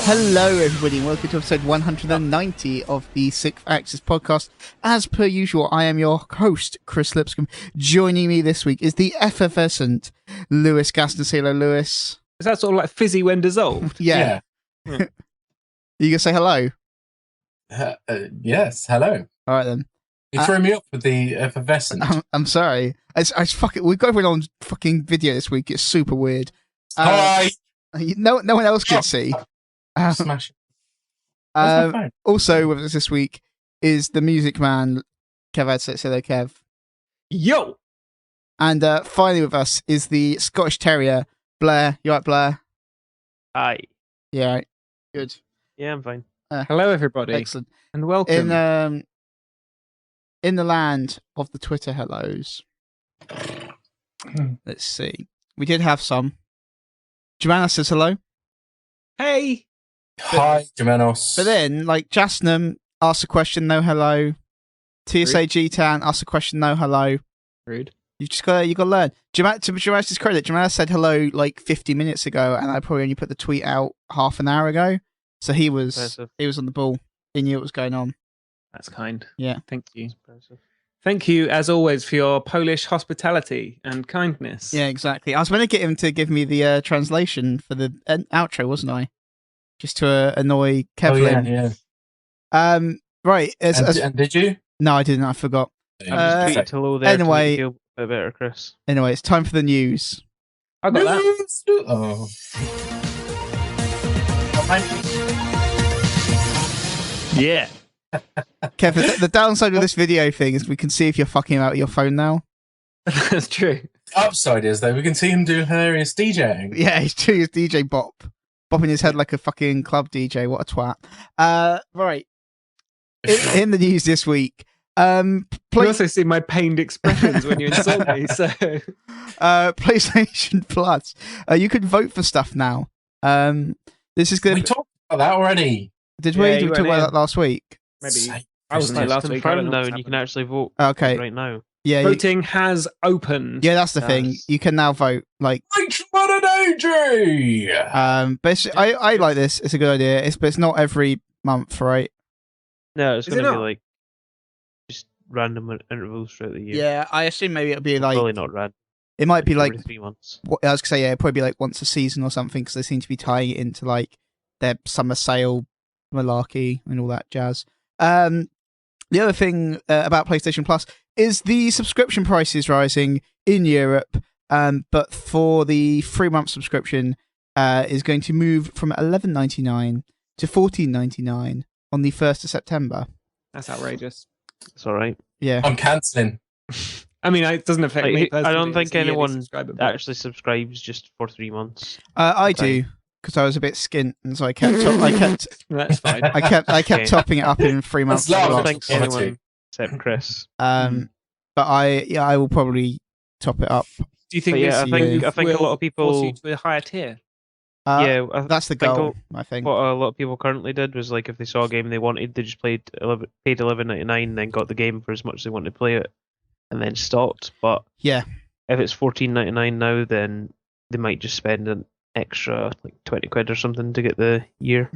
Hello, everybody, and welcome to episode 190 of the Sixth Axis podcast. As per usual, I am your host, Chris Lipscomb. Joining me this week is the effervescent Lewis Gaston. Say hello, Lewis. Is that sort of like fizzy when dissolved? Yeah. You gonna say hello? Yes, hello. All right then. You threw me off with the effervescent. I'm sorry. I fucking we've got everyone on fucking video this week. It's super weird. Hi. No one else can see. Smash it. Also with us this week is the music man, Kev. Say hello, Kev. Yo! And finally with us is the Scottish Terrier, Blair. You right, Blair? Hi. Yeah, right. Good. Yeah, I'm fine. Hello, everybody. Excellent. And welcome. In the land of the Twitter hellos, let's see. We did have some. Jemana says hello. Hey! Hi, Jemanos. But then, like, Jasnam asks a question, no hello. TSA G-Tan asks a question, no hello. Rude. You got to learn. To Jemana's credit, Jemana said hello like 50 minutes ago, and I probably only put the tweet out half an hour ago. So he was on the ball. He knew what was going on. That's kind. Yeah. Thank you. Thank you, as always, for your Polish hospitality and kindness. Yeah, exactly. I was going to get him to give me the translation for the outro, wasn't I? Just to annoy Kevlin. Oh, yeah. Right. And did you? No, I didn't. I forgot. Anyway, feel a bit better, Chris. Anyway, it's time for the news. I got that. Oh. Yeah. Kev, the downside of this video thing is we can see if you're fucking out your phone now. That's true. Upside is, though, we can see him do hilarious DJing. Yeah, he's doing his DJ bop. Bopping his head like a fucking club DJ. What a twat. Right. In the news this week. You also see my pained expressions when you insult me, so... PlayStation Plus. You can vote for stuff now. This is good. We talked about that already. Did we talk about that last week? Maybe. I was like last week. Confirmed now, and you can actually vote. Okay. Right now. Yeah. Voting has opened. Yeah, that's the thing. You can now vote. Like. Which one an AJ? But I like this. It's a good idea. But it's not every month, right? No, it's going to be not? like just random intervals throughout the year. Yeah, I assume maybe it'll be like. Probably not random. It might be Every like 3 months. I was gonna say, yeah, it'd probably be like once a season or something because they seem to be tying it into like their summer sale malarkey and all that jazz. The other thing about PlayStation Plus is the subscription price is rising in Europe, but for the 3-month subscription is going to move from $11.99 to $14.99 on the 1st of September. That's outrageous. It's all right. Yeah, I'm cancelling. I mean, it doesn't affect me personally. I don't think anyone subscriber. actually subscribes just for 3 months. I do because I was a bit skint, and so I kept. That's fine. I kept topping it up in 3 months. That's I don't love. think anyone except Chris. But I will probably top it up. Do you think? But yeah, this I think a lot of people force you to a higher tier. Yeah, That's the goal, I think. What a lot of people currently did was like if they saw a game they wanted, they just paid $11.99, then got the game for as much as they wanted to play it, and then stopped. But yeah, if it's $14.99 now, then they might just spend an extra like 20 quid or something to get the year.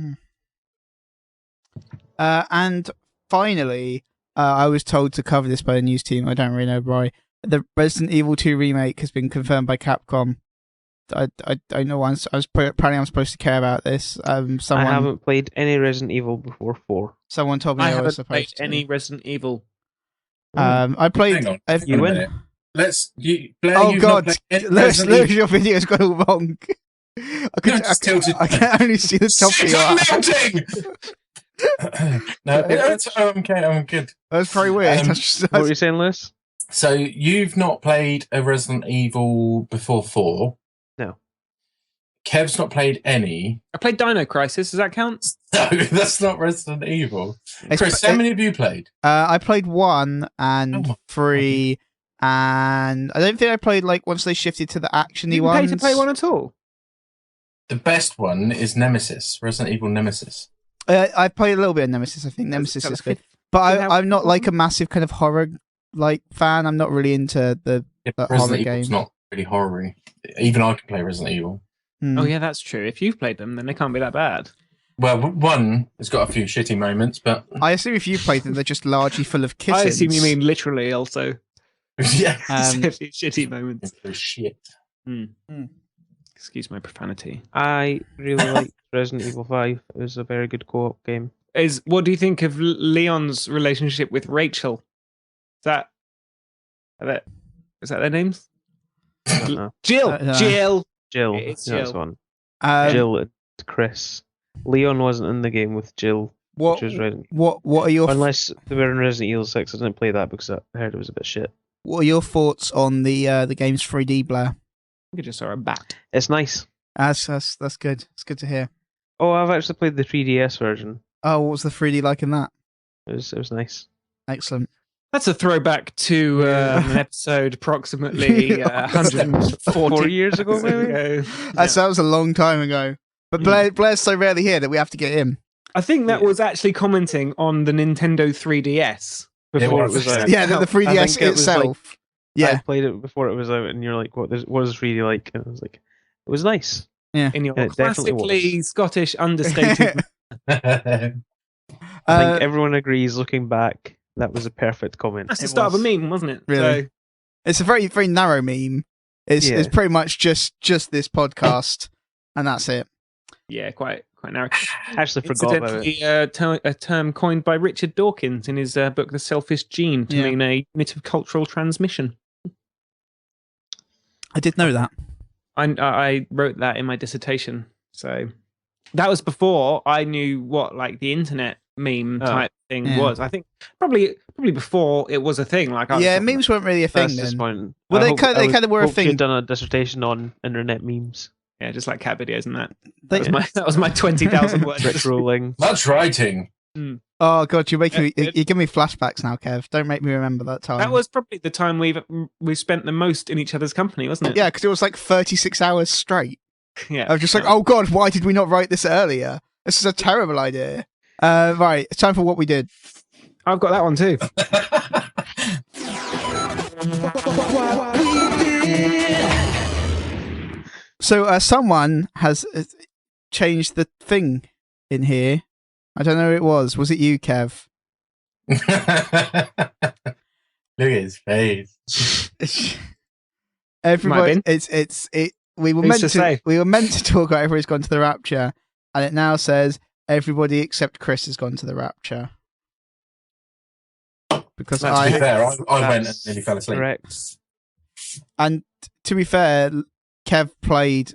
And finally, I was told to cover this by the news team. I don't really know why. The Resident Evil 2 remake has been confirmed by Capcom. I know apparently I'm supposed to care about this. I haven't played any Resident Evil before 4. Someone told me I was supposed played to. any Resident Evil. I played. Hang on. You win. Blair, Oh you've God! not played any Lewis, Resident Evil. your video's gone all wrong. I can only see the top of your eye. No, it's okay. I'm good. That's very weird. What were you saying, Liz? So you've not played a Resident Evil before 4? No. Kev's not played any. I played Dino Crisis. Does that count? No, that's not Resident Evil. Chris, how many have you played? I played 1 and 3, and I don't think I played like once they shifted to the actiony ones. You didn't pay to play 1 at all? The best one is Nemesis, Resident Evil Nemesis. I played a little bit of Nemesis. I think Nemesis is good, but I'm not like a massive kind of horror like fan. I'm not really into the horror games. It's not really horror-y. Even I can play Resident Evil. Oh yeah, that's true. If you've played them, then they can't be that bad. Well, one has got a few shitty moments, but I assume if you played them, they're just largely full of kissing. I assume you mean literally also. yeah, A few shitty moments. shit. Excuse my profanity. I really liked Resident Evil 5. It was a very good co-op game. What do you think of Leon's relationship with Rachel? Is that their names? I don't know. Jill. No. Jill. It's That's Jill. one. Um, Jill and Chris. Leon wasn't in the game with Jill, what, which was Resident what are your Unless they were in Resident Evil 6. I didn't play that because I heard it was a bit shit. what are your thoughts on the game's 3D, Blair? You just saw a bat. It's nice. That's good. It's good to hear. Oh, I've actually played the 3DS version. Oh, what was the 3D like in that? It was nice. Excellent. That's a throwback to an episode approximately 140 4 years ago, maybe? That was a long time ago. But Blair's so rarely here that we have to get him. I think that was actually commenting on the Nintendo 3DS. Before It it was. was out. Yeah, the I 3DS think it was itself. I played it before it was out, and you're like, "What is 3D like?" And I was like, "It was nice." In your It definitely classically Scottish understated. I think everyone agrees. Looking back, that was a perfect comment. That's the It start was. of a meme, wasn't it? Really? So, It's a very, very narrow meme. It's Yeah. pretty much just this podcast, and that's it. yeah, quite narrow. I actually forgot about it. Incidentally, a term coined by Richard Dawkins in his book *The Selfish Gene* to Yeah. mean a unit of cultural transmission. I did know that. I wrote that in my dissertation. So that was before I knew what like the internet meme type thing Yeah. was. I think probably before it was a thing. Like Yeah, memes weren't really a thing That's then. disappointing. Well, I they kind of were a hoped you'd thing. done a dissertation on internet memes. Yeah, just like cat videos and that. They- That was my 20,000 words. Rick rolling. Much writing. Oh god, you're making me. That's good. You give me flashbacks now, Kev. Don't make me remember that time. That was probably the time we spent the most in each other's company, wasn't it? Yeah, because it was like 36 hours straight. Yeah. I was just like, oh god, why did we not write this earlier? This is a terrible idea. Right, it's time for what we did. I've got that one too. So someone has changed the thing in here. I don't know who it was. Was it you, Kev? Look at his face. Everybody, been. we were Who's meant to to say? talk about everybody's gone to the Rapture, and it now says everybody except Chris has gone to the Rapture. Because To be fair, I went and nearly fell asleep. Correct. and to be fair, Kev played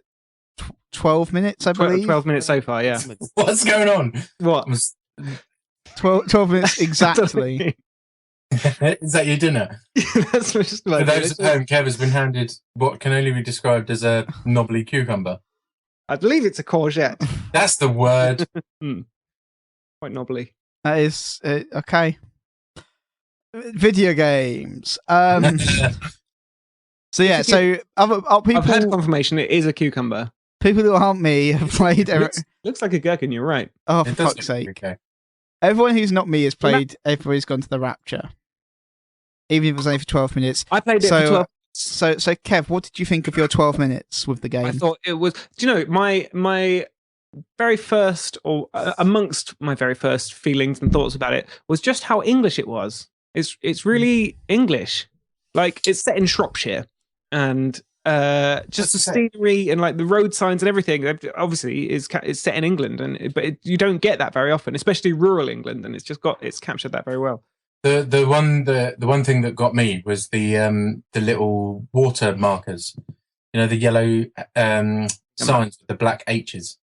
12 minutes, I believe. 12 minutes so far, yeah. What's going on? What? 12 minutes exactly. Is that your dinner? That's just For like, those at home, Kev has been handed what can only be described as a knobbly cucumber. I believe it's a courgette. That's the word. Quite knobbly. That is okay. Video games. So yeah, so other I've had people confirmation it is a cucumber. who aren't me have played. Looks like a gherkin, you're right. Oh, for It does fuck's look sake! okay. Everyone who's not me has played. Everybody's gone to the Rapture, even if it was only for 12 minutes. I played it So, for 12 So Kev, what did you think of your 12 minutes with the game? I thought it was. Do you know my very first, or amongst my very first feelings and thoughts about it was just how English it was. It's really English, like it's set in Shropshire, and just the scenery and like the road signs and everything. Obviously, is set in England, but you don't get that very often, especially rural England, and it's captured that very well. The one thing that got me was the little water markers. You know, the yellow signs with the black H's.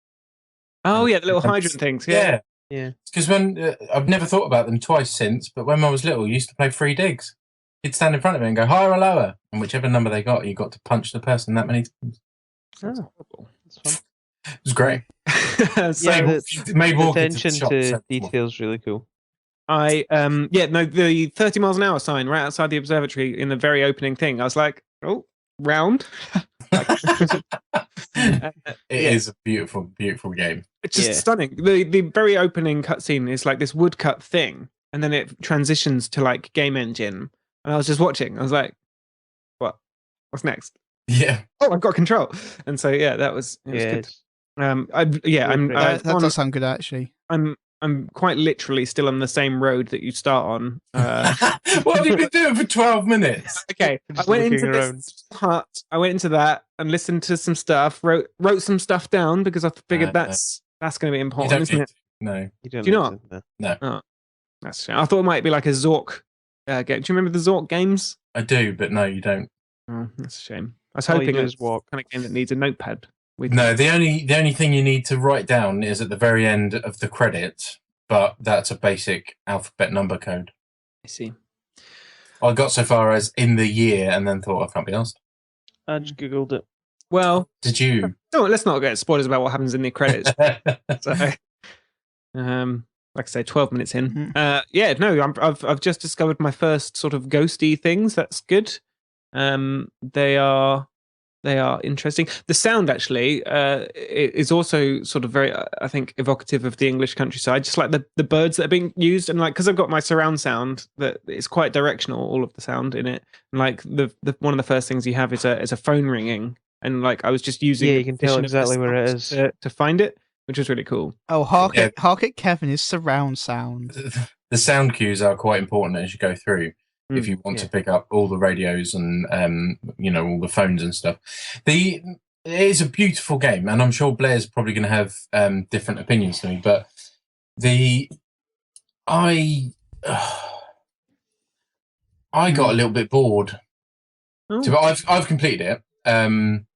Oh yeah, the little hydrant things. Yeah. Yeah. Because when I've never thought about them twice since, but when I was little, I used to play free digs. You'd stand in front of me and go higher or lower, and whichever number they got, you got to punch the person that many times. Oh, that's fun. It was great. So, Yeah, Made the walking to the attention shop to sensible. detail is really cool. the 30 miles an hour sign right outside the observatory in the very opening thing. I was like, oh, round. It is a beautiful, beautiful game. It's just Yeah. stunning. The very opening cutscene is like this woodcut thing, and then it transitions to like game engine. And I was just watching. I was like, what? What's next? Yeah. Oh, I've got control. And so yeah, it was good. I'm that does sound good, actually. I'm quite literally still on the same road that you start on. What have you been doing for 12 minutes? Okay, I Just went looking into around. this hut. I went into that and listened to some stuff. Wrote some stuff down because I figured that's going to be You important, don't isn't need it? to. No. You don't Do you need not? to, no. No. That's a shame. I thought it might be like a Zork game. Do you remember the Zork games? I do, but no, you don't. Oh, that's a shame. I was All you hoping do it's is walk. kind of game that needs a notepad. With No, the only thing you need to write down is at the very end of the credits, but that's a basic alphabet number code. I see. I got so far as in the year and then thought I can't be asked. I just googled it. Well, Did you? no, let's not get spoilers about what happens in the credits. So, like I say, 12 minutes in. Yeah, no, I've just discovered my first sort of ghosty things. That's good. They are interesting. The sound actually is also sort of very, I think, evocative of the English countryside. Just like the birds that are being used, and like because I've got my surround sound, that it's quite directional. All of the sound in it, and like the one of the first things you have is a phone ringing, and like I was just using. Yeah, the you can tell position of the exactly where it sounds is. to find it, which was really cool. Oh, hark at Kevin, his surround sound. The sound cues are quite important as you go through. If you want to pick up all the radios and all the phones and stuff, it is a beautiful game, and I'm sure Blair's probably going to have different opinions to me. But I got a little bit bored. So I've completed it, and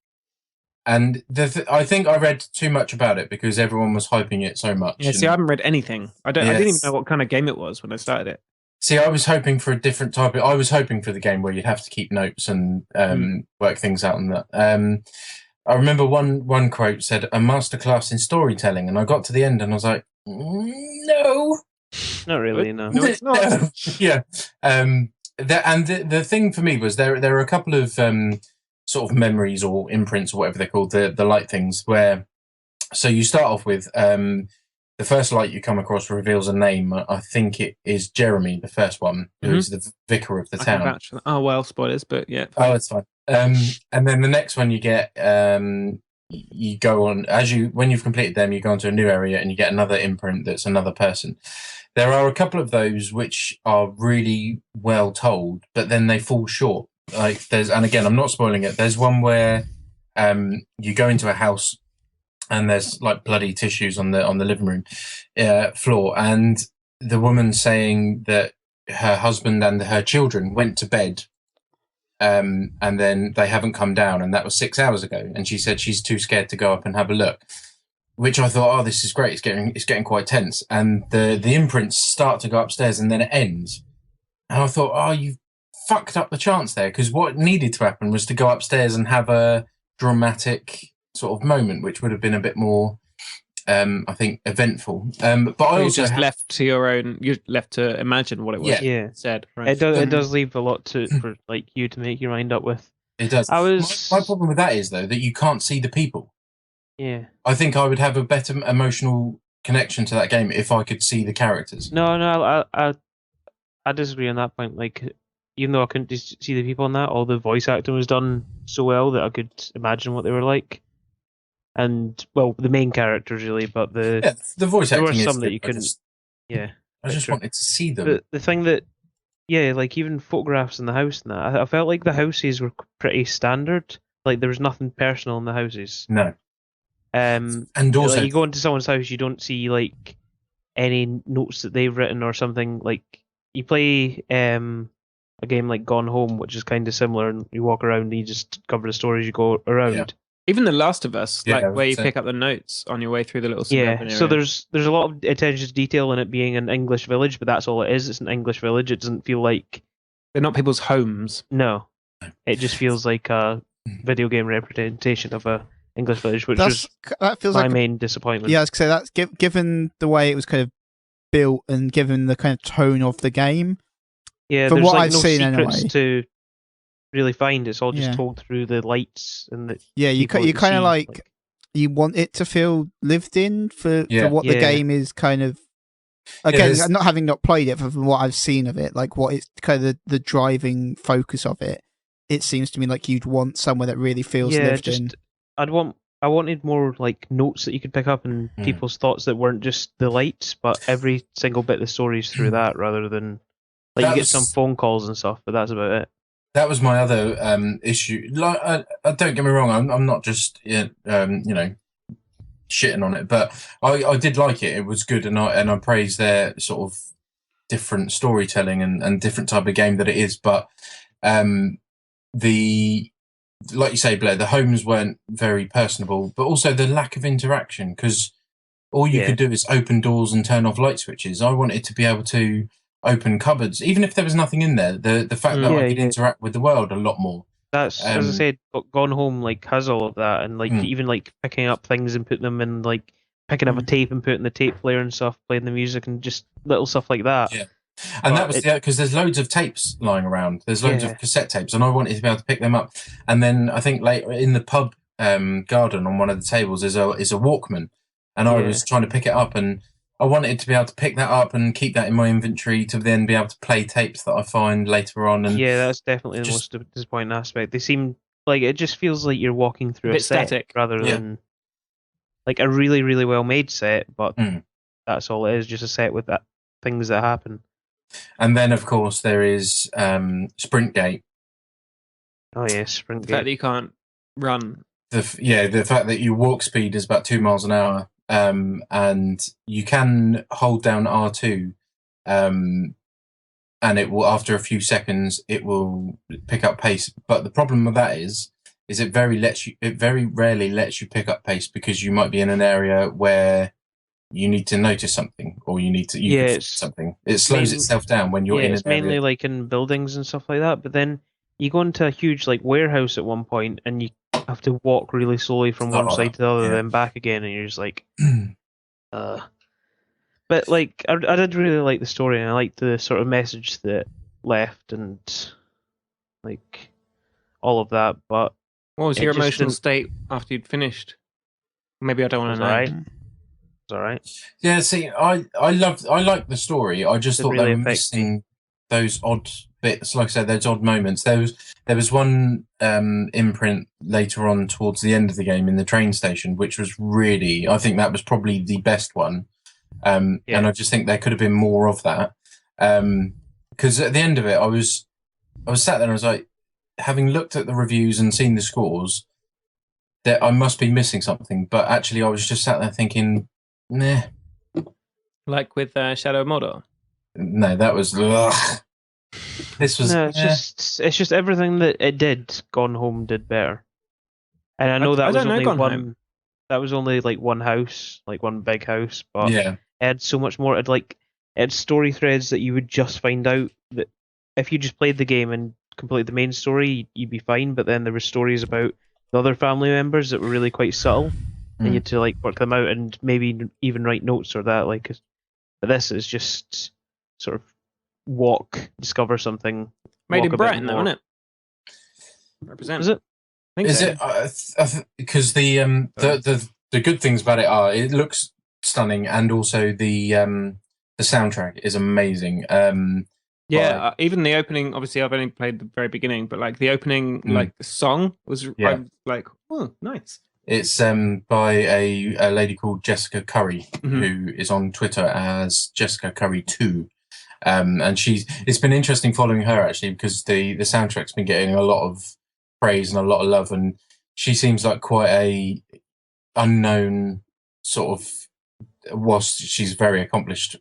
I think I read too much about it because everyone was hyping it so much. Yeah, see, I haven't read anything. I didn't even know what kind of game it was when I started it. See, I was hoping for a different type I was hoping for the game where you'd have to keep notes and work things out on that. I remember one quote said, "A masterclass in storytelling," and I got to the end and I was like, no. Not really, no. No, it's not. No. Yeah. The thing for me was there are a couple of sort of memories or imprints or whatever they're called, the light things, where so you start off with the first light you come across reveals a name. I think it is Jeremy, the first one, who is the vicar of the town. Oh, well, spoilers, but yeah. Oh, it's fine. And then the next one you get, you go on, when you've completed them, you go into a new area and you get another imprint that's another person. There are a couple of those which are really well told, but then they fall short. And again, I'm not spoiling it. There's one where you go into a house and there's like bloody tissues on the living room floor, and the woman saying that her husband and her children went to bed, and then they haven't come down, and that was 6 hours ago. And she said she's too scared to go up and have a look. Which I thought, oh, this is great. It's getting quite tense, and the imprints start to go upstairs, and then it ends. And I thought, oh, you fucked up the chance there, because what needed to happen was to go upstairs and have a dramatic sort of moment, which would have been a bit more, I think, eventful. But I also just left to your own. You're left to imagine what it was. Yeah. Said. Right. It does leave a lot for like you to make your mind up with. It does. My problem with that is though that you can't see the people. Yeah. I think I would have a better emotional connection to that game if I could see the characters. No, I disagree on that point. Like, even though I couldn't see the people in that, all the voice acting was done so well that I could imagine what they were like. And well, the main characters really, but the voice acting. There were some is that you couldn't. I just wanted to see them. But the thing that, like even photographs in the house and that, I felt like the houses were pretty standard. Like there was nothing personal in the houses. No. And also, like, you go into someone's house, you don't see like any notes that they've written or something. Like you play a game like Gone Home, which is kind of similar, and you walk around and you just cover the story as you go around. Yeah. Even The Last of Us, where you pick up the notes on your way through the little suburban area. So there's a lot of attention to detail in it being an English village, but that's all it is. It's an English village. It doesn't feel like they're not people's homes. No, it just feels like a video game representation of a English village, which that feels my main disappointment. Yeah, I was gonna say that's given the way it was kind of built and given the kind of tone of the game. Yeah, from there's what like I've no seen secrets anyway. to really find. It's all just told through the lights and the you kind of like you want it to feel lived in for what the game is kind of. Again, not played it, but from what I've seen of it, like what it's kind of the driving focus of it, it seems to me like you'd want somewhere that really feels lived in. I'd want I wanted more like notes that you could pick up and people's thoughts that weren't just the lights, but every single bit of the stories through that, rather than like you get some phone calls and stuff, but that's about it. That was my other issue. Like, don't get me wrong, I'm not just shitting on it, but I did like it. It was good, and I praise their sort of different storytelling and different type of game that it is. But like you say, Blair, the homes weren't very personable, but also the lack of interaction, because all you could do is open doors and turn off light switches. I wanted to be able to open cupboards, even if there was nothing in there. The fact that I could interact with the world a lot more. That's as I said, Gone Home like has all of that, and like even like picking up things and putting them in, like picking up a tape and putting the tape player and stuff, playing the music and just little stuff like that. Yeah. And that was because there's loads of tapes lying around. There's loads of cassette tapes, and I wanted to be able to pick them up. And then I think later in the pub garden on one of the tables is a Walkman, and I was trying to pick it up, and I wanted to be able to pick that up and keep that in my inventory to then be able to play tapes that I find later on. And yeah, that's definitely the most disappointing aspect. They seem like it just feels like you're walking through a set static rather than like a really, really well made set, but that's all it is, just a set with that things that happen. And then, of course, there is Sprintgate. Oh yeah, Sprintgate. The fact that you can't run. The fact that your walk speed is about 2 miles an hour, and you can hold down R2, and it will, after a few seconds, it will pick up pace. But the problem with that is it very rarely lets you pick up pace, because you might be in an area where you need to notice something, or you need to something. It slows itself down when you're in an area. It's mainly like in buildings and stuff like that. But then you go into a huge like warehouse at one point, and you have to walk really slowly from one side to the other, then back again, and you're just like, But like, I did really like the story, and I liked the sort of message that left, and like all of that. But what was your emotional state after you'd finished? Maybe I don't want to know. Right. It's all right. Yeah, see, I liked the story. I just thought really they were missing those odd bits. Like I said, those odd moments. There was one imprint later on towards the end of the game in the train station, which was really, I think that was probably the best one. And I just think there could have been more of that. Because at the end of it, I was sat there and I was like, having looked at the reviews and seen the scores, that I must be missing something. But actually, I was just sat there thinking, nah. Like with Shadow of Mordor? No, that was... Ugh. This was... No, it's just everything that it did, Gone Home did better. And I know that was only one... That was only like one house, like one big house, but it had so much more. It had story threads that you would just find out that if you just played the game and completed the main story, you'd be fine. But then there were stories about the other family members that were really quite subtle, and you had to like work them out and maybe even write notes or that. Like, but this is just sort of discover something. Made in Brighton, though, isn't it? Represent. Is it? Is it? Because the good things about it are it looks stunning, and also the soundtrack is amazing. Even the opening. Obviously, I've only played the very beginning, but like the opening, like the song was, I was like, oh, nice. It's by a lady called Jessica Curry, who is on Twitter as Jessica Curry 2. And it's been interesting following her, actually, because the soundtrack's been getting a lot of praise and a lot of love, and she seems like quite a unknown sort of, whilst she's a very accomplished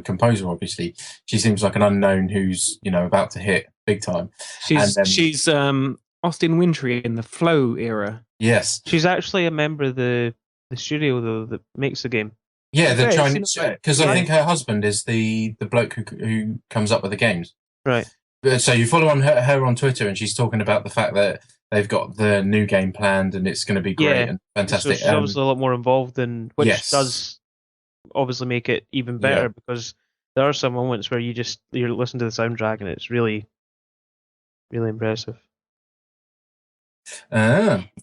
composer, obviously, she seems like an unknown who's, about to hit big time. She's Austin Wintory in the Flow era. Yes. She's actually a member of the studio, though, that makes the game. Yeah, the Chinese, because I think her husband is the bloke who comes up with the games. Right. So you follow on her on Twitter, and she's talking about the fact that they've got the new game planned, and it's going to be great and fantastic. So she's obviously a lot more involved, which does obviously make it even better, because there are some moments where you're listening to the soundtrack, and it's really, really impressive.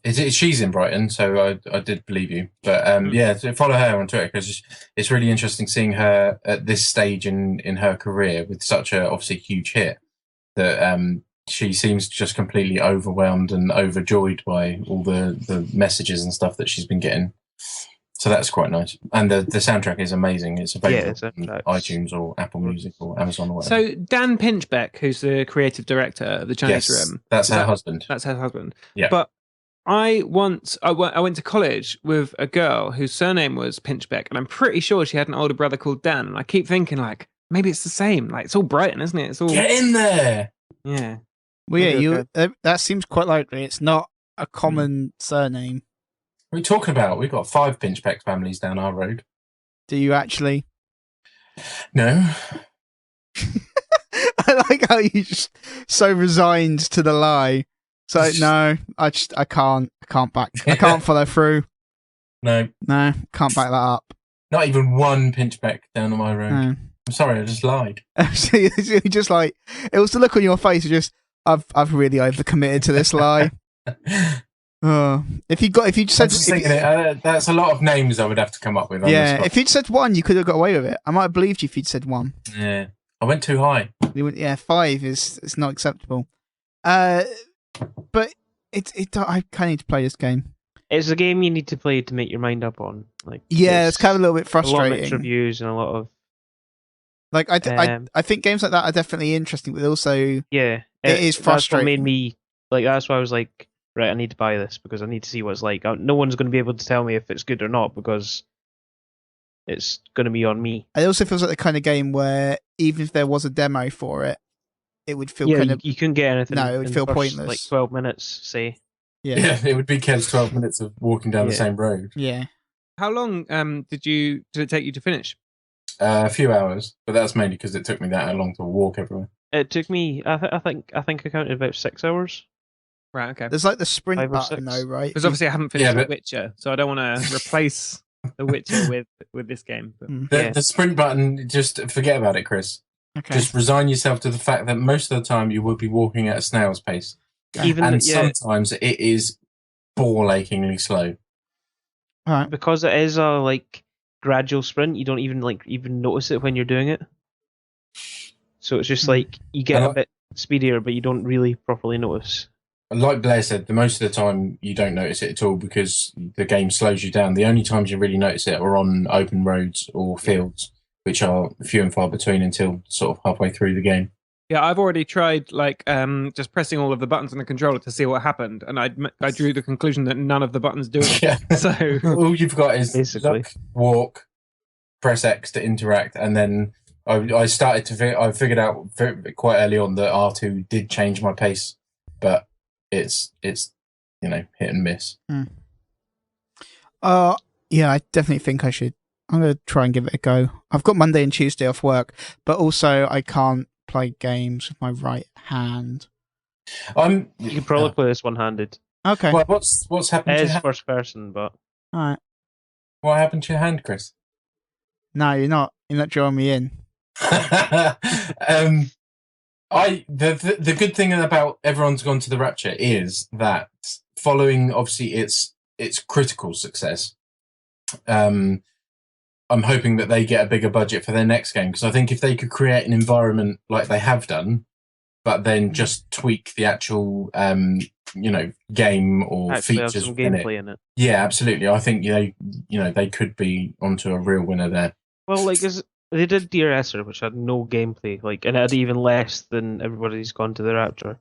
She's in Brighton, so I did believe you. But so follow her on Twitter, because it's really interesting seeing her at this stage in her career with such a obviously huge hit. That she seems just completely overwhelmed and overjoyed by all the messages and stuff that she's been getting. So that's quite nice. And the soundtrack is amazing. It's available on iTunes or Apple Music or Amazon or whatever. So Dan Pinchbeck, who's the creative director of the Chinese Room. That's her husband. That's her husband. Yeah. But I went to college with a girl whose surname was Pinchbeck, and I'm pretty sure she had an older brother called Dan. And I keep thinking, like, maybe it's the same. Like, it's all Brighton, isn't it? It's all... Get in there! Yeah. Well, yeah, that seems quite likely. It's not a common surname. What are you talking about? We've got 5 Pinchbeck families down our road. Do you actually? No. I like how you just so resigned to the lie. So no, I can't follow through. No, can't back that up. Not even one Pinchbeck down on my road. No. I'm sorry, I just lied. You just like, it was the look on your face. Just I've really overcommitted to this lie. If you said, that's a lot of names I would have to come up with. Yeah, if you'd said 1, you could have got away with it. I might have believed you if you'd said 1. Yeah, I went too high. Yeah, 5 is not acceptable. But I kind of need to play this game. It's a game you need to play to make your mind up on. Like, yeah, it's kind of a little bit frustrating. A lot of mixed reviews and a lot of like I think games like that are definitely interesting, but also it is frustrating. That's what made me like. That's why I was like, right, I need to buy this because I need to see what it's like. No one's going to be able to tell me if it's good or not because it's going to be on me. It also feels like the kind of game where even if there was a demo for it, it would feel kind of... You couldn't get anything. No, it would feel pointless. Like 12 minutes, say. Yeah, it would be Kev's 12 minutes of walking down the same road. Yeah. How long did it take you to finish? A few hours, but that's mainly because it took me that long to walk everywhere. It took me, I think I counted about 6 hours. Right, okay. There's like the sprint button though, right? Because obviously I haven't finished The Witcher, so I don't want to replace The Witcher with this game. But... The sprint button, just forget about it, Chris. Okay. Just resign yourself to the fact that most of the time you will be walking at a snail's pace. Sometimes it is ball-achingly slow. All right. Because it is a gradual sprint, you don't even notice it when you're doing it. So it's just like you get a bit speedier, but you don't really properly notice. Like Blair said, most of the time you don't notice it at all because the game slows you down. The only times you really notice it are on open roads or fields, which are few and far between until sort of halfway through the game. Yeah, I've already tried just pressing all of the buttons on the controller to see what happened, and I drew the conclusion that none of the buttons do it. Yeah. So all you've got is look, walk, press X to interact, and then I started to I figured out quite early on that R2 did change my pace, but it's hit and miss. Yeah, I definitely think I should. I'm going to try and give it a go. I've got Monday and Tuesday off work, but also I can't play games with my right hand. You can probably play this one-handed. Okay. Well, what's happened to your hand? First person, but... Alright. What happened to your hand, Chris? No, you're not drawing me in. The good thing about Everyone's Gone to the Rapture is that following obviously its critical success, I'm hoping that they get a bigger budget for their next game, because I think if they could create an environment like they have done, but then just tweak the actual game or features some gameplay in it. Yeah, absolutely. I think they could be onto a real winner there. Well, they did Dear Esther, which had no gameplay, and it had even less than Everybody's Gone to the Rapture.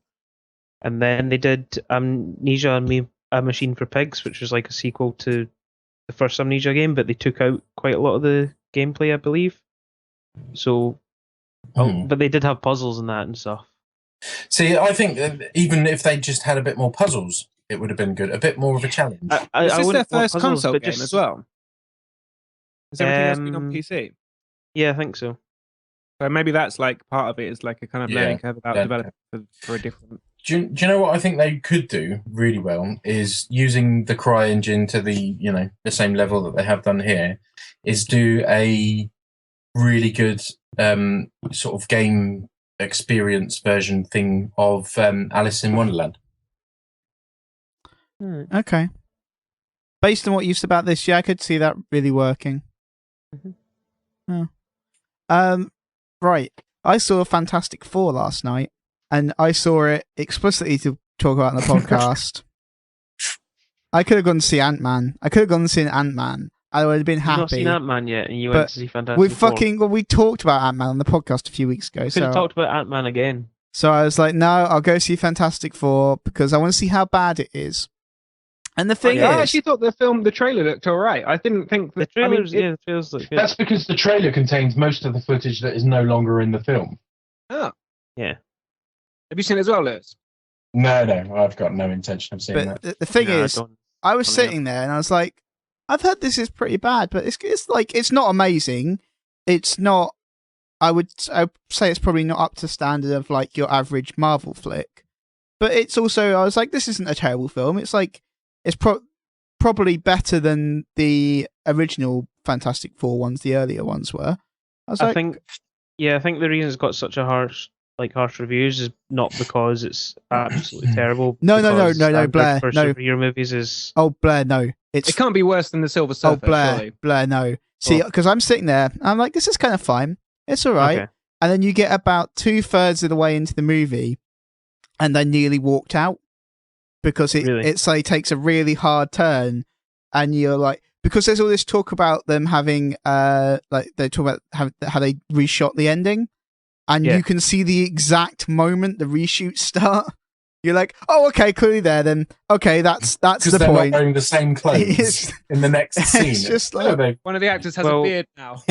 And then they did Amnesia and A Machine for Pigs, which was like a sequel to the first Amnesia game, but they took out quite a lot of the gameplay, I believe. So, but they did have puzzles and that and stuff. See, I think even if they just had a bit more puzzles, it would have been good. A bit more of a challenge. Is this their first console game as well? Is everything else been on PC? Yeah, I think so. So maybe that's like part of it is like a kind of learning curve about developing for a different... Do you know what I think they could do really well is using the Cry engine to the same level that they have done here, is do a really good sort of game experience version thing of Alice in Wonderland. Okay. Based on what you said about this, I could see that really working. Mm-hmm. Right. I saw Fantastic Four last night. and I saw it explicitly to talk about on the podcast. I could have gone to see Ant-Man. I could have gone to see Ant-Man. I would have been You've not seen happy. Ant-Man yet, and you But went to see Fantastic Four. We talked about Ant-Man on the podcast a few weeks ago. Could have talked about Ant-Man again. So I was like, no, I'll go see Fantastic Four because I want to see how bad it is. And the thing is, I actually thought the trailer looked all right. I didn't think The that. trailers, I mean, yeah, the trailers look good. That's because the trailer contains most of the footage that is no longer in the film. Oh, Yeah. have you seen it as well, Lewis? No, I've got no intention of seeing but that. the thing No, is, I was sitting there and I was like, I've heard this is pretty bad, but it's not amazing. It's not. I would say it's probably not up to standard of like your average Marvel flick, but it's also, I was like, this isn't a terrible film. It's like it's probably better than the original Fantastic Four ones, the earlier ones were. I think the reason it's got such a harsh reviews is not because it's absolutely terrible. No, because standard Blair, for no. superhero movies is. Oh, Blair, no. It can't be worse than the Silver Surfer. Surely. Blair, no. See, because I'm sitting there, and I'm like, this is kind of fine. It's all right. Okay. And then you get about 2/3 of the way into the movie, and I nearly walked out because it's like takes a really hard turn, and you're like, because there's all this talk about them having, like they talk about how they reshot the ending, and you can see the exact moment the reshoots start. You're like, oh, okay, clearly there. Then okay, that's the point. Because they're not wearing the same clothes in the next scene. It's just like One of the actors has a beard now.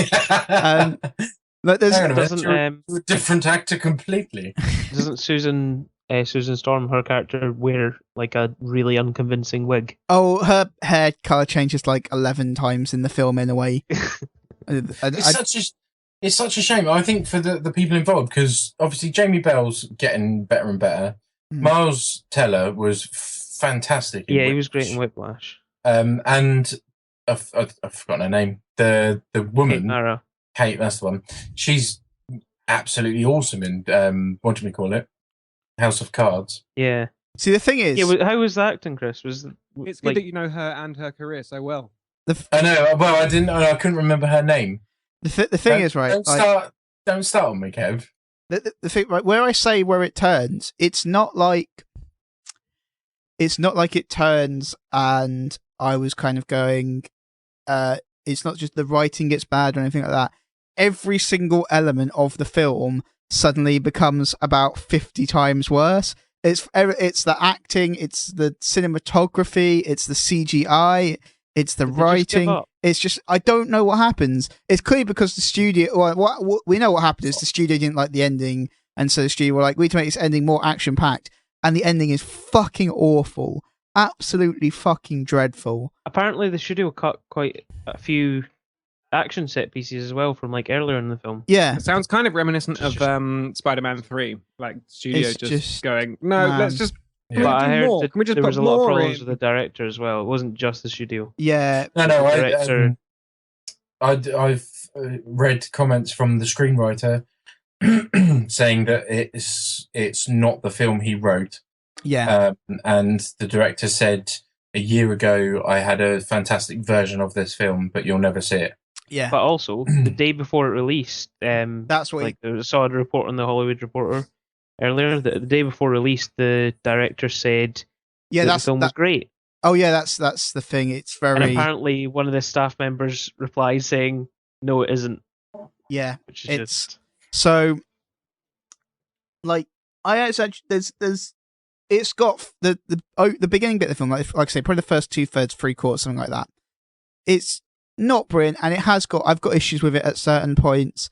like there's Hang on a minute, doesn't you're a different actor completely. doesn't Susan Storm, her character, wear like a really unconvincing wig? oh, her hair color changes like 11 times in the film in a way. It's such a shame. I think for the people involved, because obviously Jamie Bell's getting better and better. Miles Teller was fantastic. He was great in Whiplash. And I've forgotten her name. The woman, Kate, that's the one. She's absolutely awesome in what do we call it? House of Cards. Yeah. See, the thing is, how was the acting, Chris? It's good that you know her and her career so well. I know. Well, I couldn't remember her name. The thing is, right? Don't start on me, Kev. The thing, right, where I say where it turns, it's not like it turns and I was kind of going, it's not just the writing gets bad or anything like that. Every single element of the film suddenly becomes about 50 times worse. It's the acting, it's the cinematography, it's the CGI, it's the writing. It's just, I don't know what happens. It's clearly because the studio, what we know what happened is the studio didn't like the ending, and so the studio were like, we need to make this ending more action-packed, and the ending is fucking awful. Absolutely fucking dreadful. Apparently the studio cut quite a few action set pieces as well from like earlier in the film. Yeah. It sounds kind of reminiscent of Spider-Man 3. Like, studio just going, no, let's just... Yeah. But I heard that Can we just there put was a lot of problems in? with the director as well. It wasn't just the studio. Yeah. No, I've read comments from the screenwriter saying that it's not the film he wrote. Yeah. And the director said a year ago, I had a fantastic version of this film, but you'll never see it. Yeah. But also, the day before it released, that's what I saw a report on the Hollywood Reporter earlier. The day before release, the director said the film was great. Oh yeah, that's the thing. It's very. And apparently, one of the staff members replied saying, "No, it isn't." Yeah, which is just so. Like I actually, there's, it's got the beginning bit of the film, like I say, probably the first 2/3, 3/4, something like that. It's not brilliant, and I've got issues with it at certain points.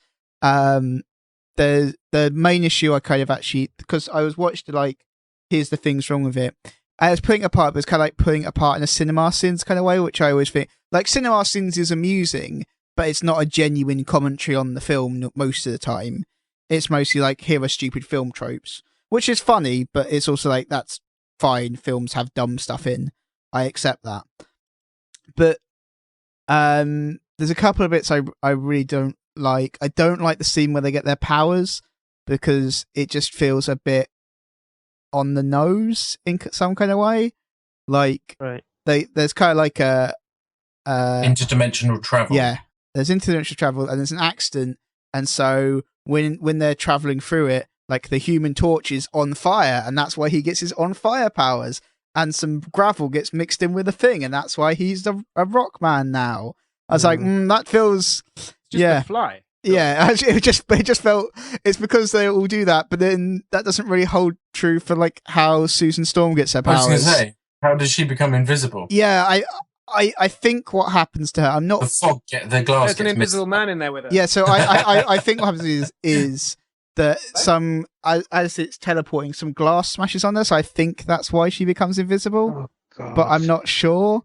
The main issue I kind of actually, because I was watched like, here's the things wrong with it. I was putting it apart, but it's kind of like putting it apart in a Cinema Sins kind of way, which I always think, like, Cinema Sins is amusing, but it's not a genuine commentary on the film most of the time. It's mostly like, here are stupid film tropes, which is funny, but it's also like, that's fine. Films have dumb stuff in. I accept that. But there's a couple of bits I really don't like. I don't like the scene where they get their powers, because it just feels a bit on the nose in some kind of way. Like, there's kind of like a interdimensional travel. Yeah, there's interdimensional travel, and there's an accident, and so when they're traveling through it, like the Human Torch is on fire, and that's why he gets his on fire powers. And some gravel gets mixed in with a thing, and that's why he's a rock man now. I was like, that feels just a fly. Yeah, it just felt it's because they all do that, but then that doesn't really hold true for like how Susan Storm gets her powers. I was going to say, how does she become invisible? Yeah, I think what happens to her, I'm not. The glass. There's an invisible man in there with her. Yeah, so I think what happens is that as it's teleporting, some glass smashes on her. So I think that's why she becomes invisible. Oh, but I'm not sure.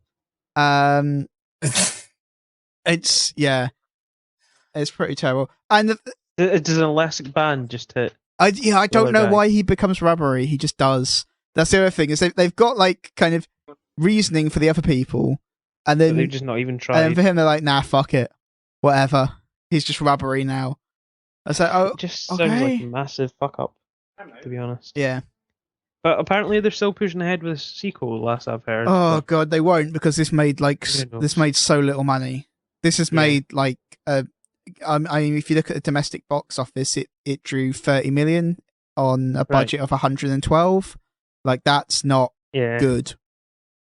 It's pretty terrible. And does an elastic band just hit? I don't know why he becomes rubbery. He just does. That's the other thing, is they've got like kind of reasoning for the other people, and then they've just not even tried. And for him, they're like, nah, fuck it, whatever. He's just rubbery now. I was like, oh, it just sounds like a massive fuck up, to be honest. Yeah. But apparently they're still pushing ahead with a sequel, last I've heard. Oh god, they won't, because this made so little money. This has made like I mean, if you look at the domestic box office, it drew 30 million on a budget of 112. Like, that's not good.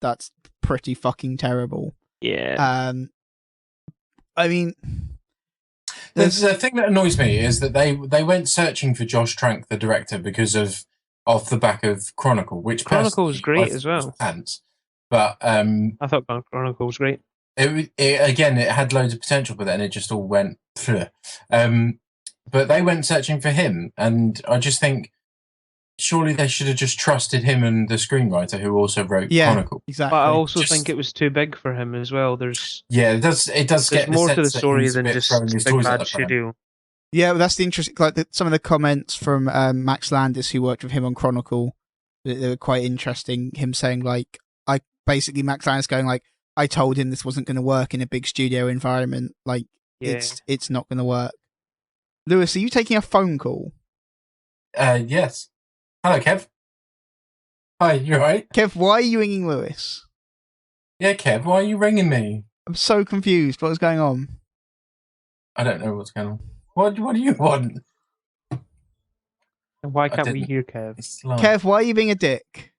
That's pretty fucking terrible. Yeah. I mean, the thing that annoys me is that they went searching for Josh Trank, the director, because of off the back of Chronicle, which Chronicle was great as well. But I thought Chronicle was great. It had loads of potential, but then it just all went. But they went searching for him, and I just think surely they should have just trusted him and the screenwriter who also wrote Chronicle. Exactly. But I also think it was too big for him as well. It does get more to the story than just big bad studio. Yeah, well, that's the interesting. Like some of the comments from Max Landis, who worked with him on Chronicle, they were quite interesting. Him saying like, Max Landis going like, I told him this wasn't going to work in a big studio environment. Like, it's not going to work. Lewis, are you taking a phone call? Yes. Hello, Kev. Hi, you alright? Kev, why are you ringing Lewis? Yeah, Kev, why are you ringing me? I'm so confused. What's going on? I don't know what's going on. What do you want? And why can't we hear Kev? Kev, why are you being a dick?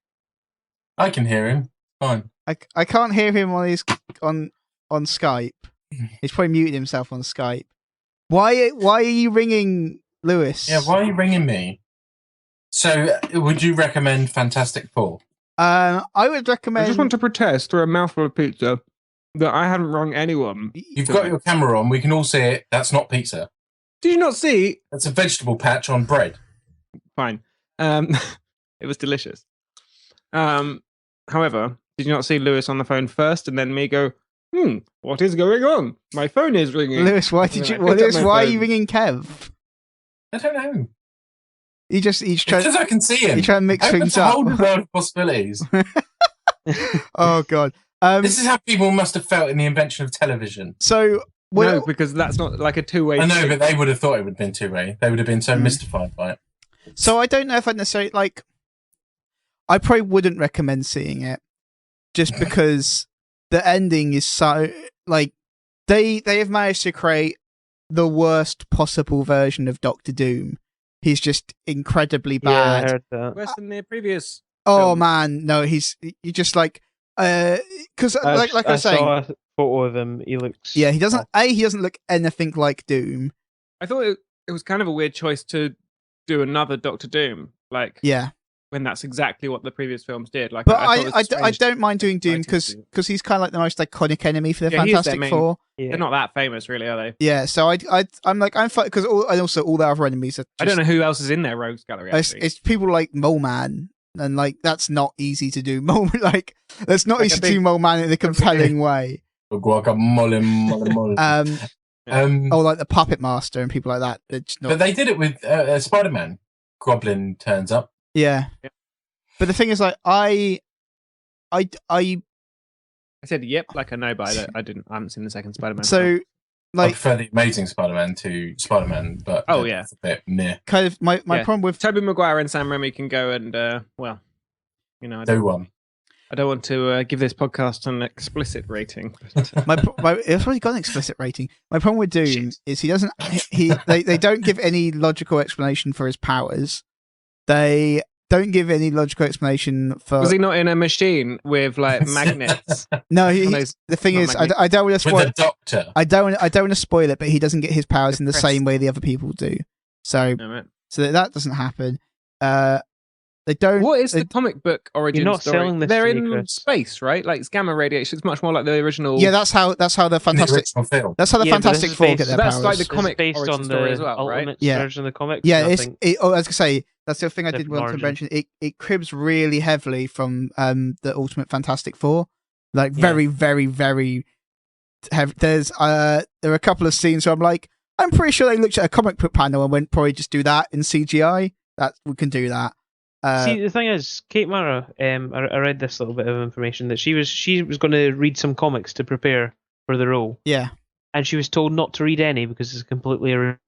I can hear him. Fine. I can't hear him on Skype. He's probably muted himself on Skype. Why are you ringing Lewis? Yeah, why are you ringing me? So, would you recommend Fantastic Four? I would recommend. I just want to protest for a mouthful of pizza that I haven't rung anyone. You've got your camera on. We can all see it. That's not pizza. Did you not see? That's a vegetable patch on bread. Fine. It was delicious. However, did you not see Lewis on the phone first, and then me go, what is going on? My phone is ringing. Lewis, why are you ringing Kev? I don't know. He's trying. Because I can see him. He's trying to mix things up. A whole world of possibilities. Oh god. This is how people must have felt in the invention of television. So no, because that's not like a two-way. I know, but they would have thought it would have been two-way. They would have been so mystified by it. So I don't know if I'd necessarily like. I probably wouldn't recommend seeing it, just because the ending is so like they have managed to create the worst possible version of Doctor Doom. He's just incredibly bad. Yeah, I heard that. Worse than the previous. Oh man, no, you just like because like I was saying, saw a photo of him. He looks. Yeah, he doesn't. He doesn't look anything like Doom. I thought it was kind of a weird choice to do another Doctor Doom, like when that's exactly what the previous films did. Like, but I don't mind doing Doom because he's kind of like the most iconic enemy for the Fantastic Four. Yeah. They're not that famous, really, are they? Yeah, so I'm fine because also all the other enemies are. I don't know who else is in their rogues gallery. It's people like Mole Man, and like that's not easy to do. Like that's not easy to do Mole Man in a compelling way. Guacamole. Or like the Puppet Master and people like that. But they did it with Spider-Man. Goblin turns up. Yeah. But the thing is, like, I said yep, like I know, but I haven't seen the second Spider-Man. So, like, I prefer the Amazing Spider-Man to Spider-Man, but it's a bit meh. Kind of my problem with Tobey Maguire and Sam Raimi can go and do one. I don't want to give this podcast an explicit rating. But, It's already got an explicit rating. My problem with Doom is they don't give any logical explanation for his powers. They don't give any logical explanation for. Was he not in a machine with like magnets? No, the thing is, I don't want to spoil. With a doctor. I don't want to spoil it, but he doesn't get his powers in the same way the other people do. So that doesn't happen. They don't. What is the comic book origin You're not story? selling this They're to me, in Chris. space, right? Like it's gamma radiation. It's much more like the original. Yeah, that's how the fantastic. That's how the Fantastic Four get their that's powers. like the comic based origin on story the as well, right? ultimate Yeah. version of the comics. Yeah, I was gonna say that's the other thing I did Different want to origin. mention. It cribs really heavily from the Ultimate Fantastic Four, like very, very, very heavy. There are a couple of scenes where I'm like, I'm pretty sure they looked at a comic book panel and went, probably just do that in CGI. That we can do that. See, the thing is, Kate Mara, I read this little bit of information that she was going to read some comics to prepare for the role. Yeah, and she was told not to read any because it's completely original.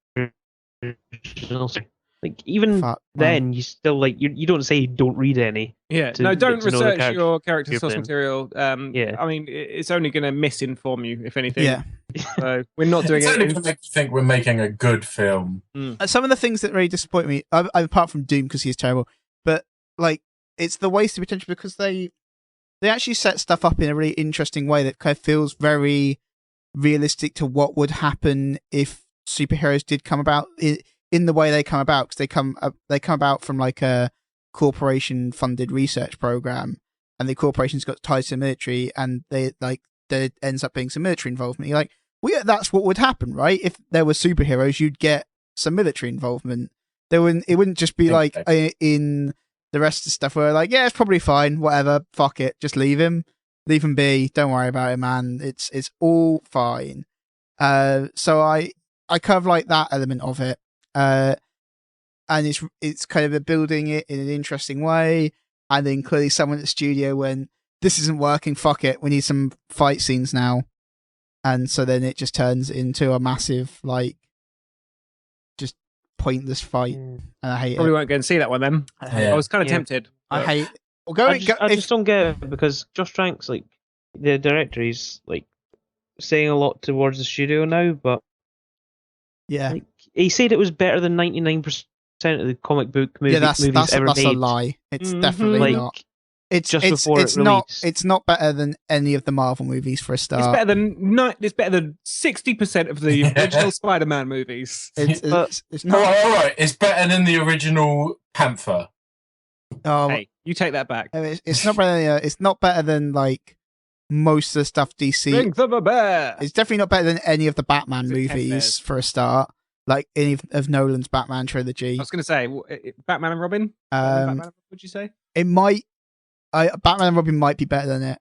Like even then, you still like you don't say don't read any. Yeah, to no, don't get to know the research your character's source playing. material. Yeah. I mean, it's only going to misinform you, if anything. yeah. So we're not doing It's only it. going to make you think we're making a good film. Some of the things that really disappoint me, apart from Doom because he's terrible, but like it's the wasted potential because they actually set stuff up in a really interesting way that kind of feels very realistic to what would happen if superheroes did come about in the way they come about, because they come about from like a corporation funded research program, and the corporation's got ties to the military, and there ends up being some military involvement. You're like, well, yeah, that's what would happen, right? If there were superheroes, you'd get some military involvement. It wouldn't just be like in the rest of the stuff where like, yeah, it's probably fine, whatever, fuck it, just leave him be, don't worry about it, man. It's all fine. So I kind of like that element of it. And it's kind of building it in an interesting way, and then clearly someone at the studio went, this isn't working, fuck it, we need some fight scenes now. And so then it just turns into a massive, like, just pointless fight. And I hate Probably it. won't go and see that one then. Yeah. I was kind of Yeah. tempted. I hate I just don't get it because Josh Trank's like the director. He's like saying a lot towards the studio now, but yeah. like, he said it was better than 99% of the comic book movies ever that's made. a lie. It's definitely like, not. It's just it's before it's it not released. it's not better than any of the Marvel movies for a start. It's better than 60% of the original Spider-Man movies. It's all not. right. It's better than the original Panther. Hey, you take that back. It's not better. It's not better than like most of the stuff DC. Strength of a bear. It's definitely not better than any of the Batman Is it 10 movies bears? for a start. Like any of Nolan's Batman trilogy. I was going to say, Batman and Robin? Batman, would you say? It might. Batman and Robin might be better than it.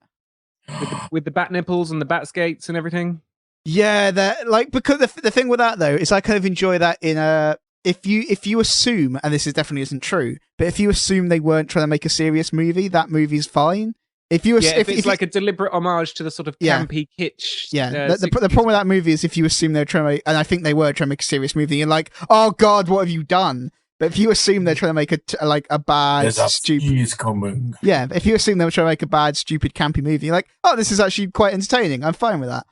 With the bat nipples and the bat skates and everything? Yeah, that like because the thing with that though is I kind of enjoy that in a if you assume, and this is definitely isn't true, but if you assume they weren't trying to make a serious movie, that movie's fine. If it's like a deliberate homage to the sort of campy kitsch. The problem with that movie is if you assume they're trying to make, and I think they were trying to make a serious movie, you're like, oh god, what have you done? But if you assume they're trying to make a bad, stupid, coming. Yeah, if you assume they're trying to make a bad, stupid, campy movie, you're like, oh, this is actually quite entertaining. I'm fine with that.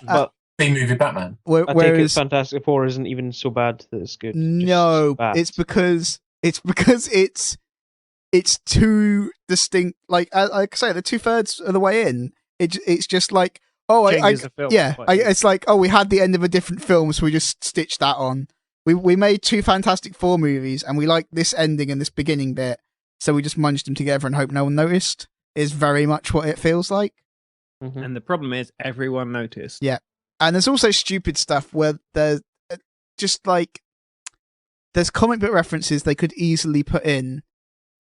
But B-movie Batman. I take it Fantastic Four isn't even so bad that it's good. No, it's because it's too distinct. Like I say, the 2/3 of the way in, it's just like, oh, it's like, oh, we had the end of a different film, so we just stitched that on. We made two Fantastic Four movies, and we like this ending and this beginning bit, so we just munched them together and hope no one noticed. Is very much what it feels like. Mm-hmm. And the problem is, everyone noticed. Yeah, and there's also stupid stuff where there's just like there's comic book references they could easily put in,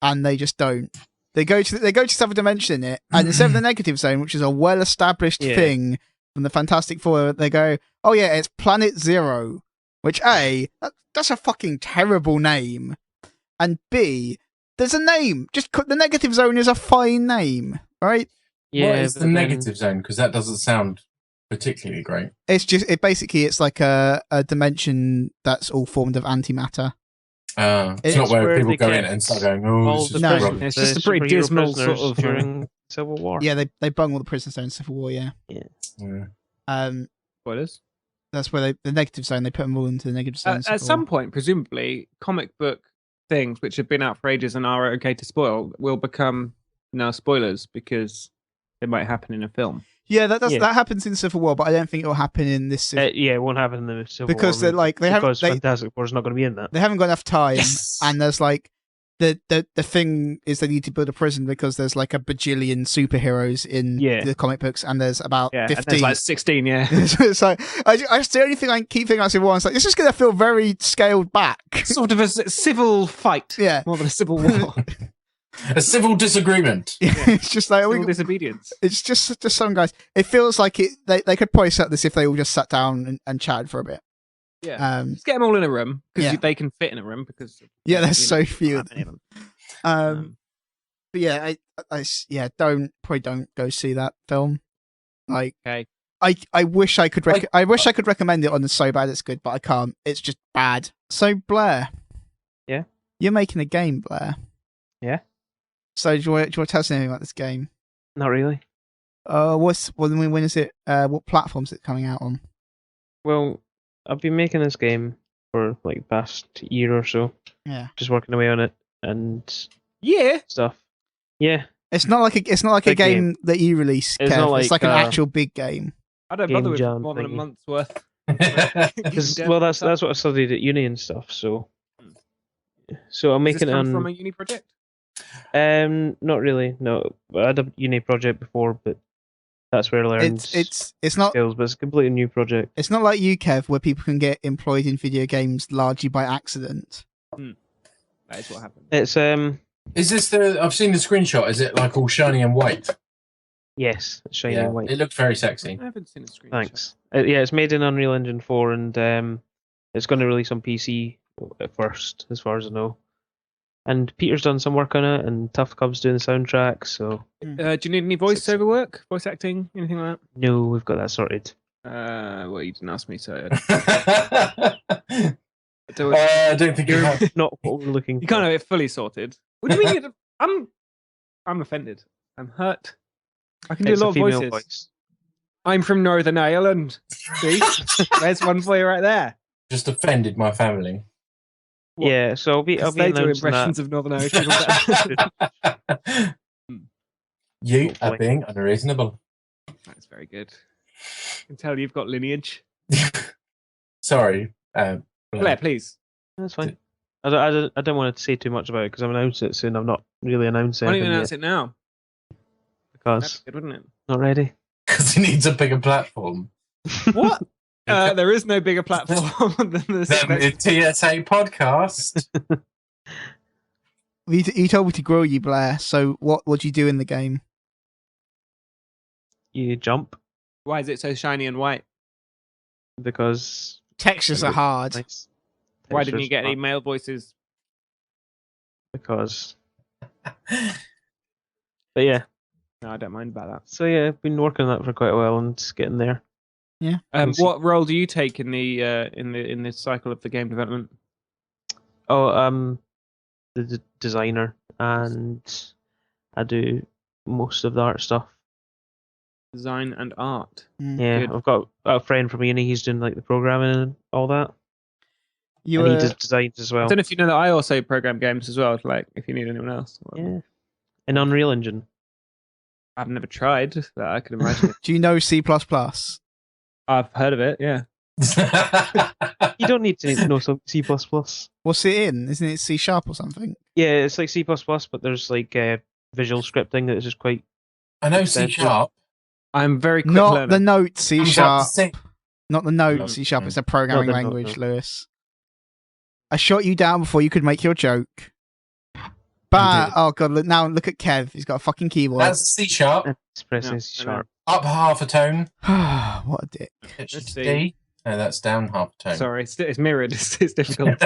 and they just don't. They go to Seventh Dimension in it, and instead of the Negative Zone, which is a well-established thing from the Fantastic Four, they go, "Oh yeah, it's Planet Zero," which that's a fucking terrible name, and B, there's a name. Just the Negative Zone is a fine name, right? Yeah, what is the negative zone? Because that doesn't sound particularly great. It's just it's like a dimension that's all formed of antimatter. It's not where people they go in kept and start going, oh, all this the is No. prisoners, rubbish. It's just the a pretty superhero dismal sort prisoners of- during Civil War. Yeah, they bung all the prisoners down in Civil War. Yeah. Yeah. Spoilers. That's where the negative zone. They put them all into the negative zone. in At Civil some War. point, presumably, comic book things which have been out for ages and are okay to spoil will become now spoilers because they might happen in a film. Yeah, that Yeah. happens in Civil War, but I don't think it'll happen in this. Yeah, it won't happen in the Civil Because War they're movie, like- they haven't- because they- Fantastic Four's not going to be in that. They haven't got enough time, Yes. and there's like the thing is they need to build a prison because there's like a bajillion superheroes in Yeah. the comic books, and there's about Yeah, and 15. there's like 16, yeah. So I just the only thing I keep thinking about Civil War is like this is going to feel very scaled back. Sort of a civil fight. Yeah. More than a civil war. A civil disagreement. It's just like Civil disobedience. it's just some guys. It feels like they could probably set this if they all just sat down and chatted for a bit. Yeah. Just get them all in a room because Yeah. they can fit in a room because Yeah, there's you know, so few of that many of them. them. But yeah, don't go see that film. Like, Okay. I wish I could I wish I could recommend it on the So Bad It's Good, but I can't. It's just bad. So Blair, Yeah? you're making a game, Blair. Yeah. So do you want to tell us anything about this game? Not really. When is it? What platforms is it coming out on? Well, I've been making this game for like the past year or so. Yeah. Just working away on it and Yeah. stuff. Yeah. It's not like a Big game that you release, It's Kev. not It's like like, an actual big game. I don't Game bother with jam more than a thingy. month's worth. Well, that's what I studied at uni and stuff. So I'm Does this making it come on. from a uni project? Not really. No, I had a uni project before, but that's where I learned It's not skills. But it's a completely new project. It's not like you, Kev, where people can get employed in video games largely by accident. That is what happened. It's Is this I've seen the screenshot. Is it like all shiny and white? yes, it's shiny Yeah, and white. it looks very sexy. I haven't seen a screenshot. Thanks. Yeah, it's made in Unreal Engine 4, and it's going to release on PC at first, as far as I know. And Peter's done some work on it, and Tough Cub's doing the soundtrack. So Do you need any voiceover work? Voice acting? Anything like no, we've got that sorted. that? Well, you didn't ask me, so I don't think you have. Not what we're looking. you can't have it fully sorted. What do you mean? I'm offended. I'm hurt. I can do It's a a lot of female voices. voice. I'm from Northern Ireland. See? There's one for you right there. Just offended my family. What? Yeah, so I'll be They do announcing impressions that. of Northern Irish people. better. You Hopefully. are being unreasonable. That's very good. I can tell you've got Sorry. Blair, please. That's fine. I don't want to say too much about it because I'm announcing it soon. I'm not really announcing Why don't you anything announce yet it now? because That's good, wouldn't it? not ready. Because he needs a bigger platform. What? There is no bigger platform than the Then the TSA podcast. You told me to grill you, Blair. So what do you do in the game? You jump Why is it so shiny and white? because Textures are hard. nice. Why didn't you Textures get any are- male voices? Because, but yeah. No, I don't mind about that. So yeah, I've been working on that for quite a while and it's getting there. What role do you take in the this cycle of the game development? Oh, the designer, and I do most of the art stuff. Design and art. Yeah, Good. I've got a friend from uni. He's doing like the programming and all that. You And he were does designs as well. I don't know if you know that I also program games as well. Like, if you need anyone else. Yeah, in Unreal Engine. I've never tried, but I can imagine it. Do you know C++? I've heard of it. Yeah. You don't need to know some C++. What's it in? Isn't it C# or something? Yeah, it's like C++, but there's like visual scripting that is just quite. I know C sharp. I'm very quick Not learner. the note C sharp. Not the note No, C sharp. no. It's a programming Not the note, language, no. Lewis. I shot you down before you could make your joke. But did. oh god, look at Kev. He's got a fucking keyboard. That's C sharp. It's pressing Yeah, C I know. sharp. Up half a tone. What a dick. It should Let's be see. D. No, that's down half a tone. Sorry, it's mirrored. It's difficult.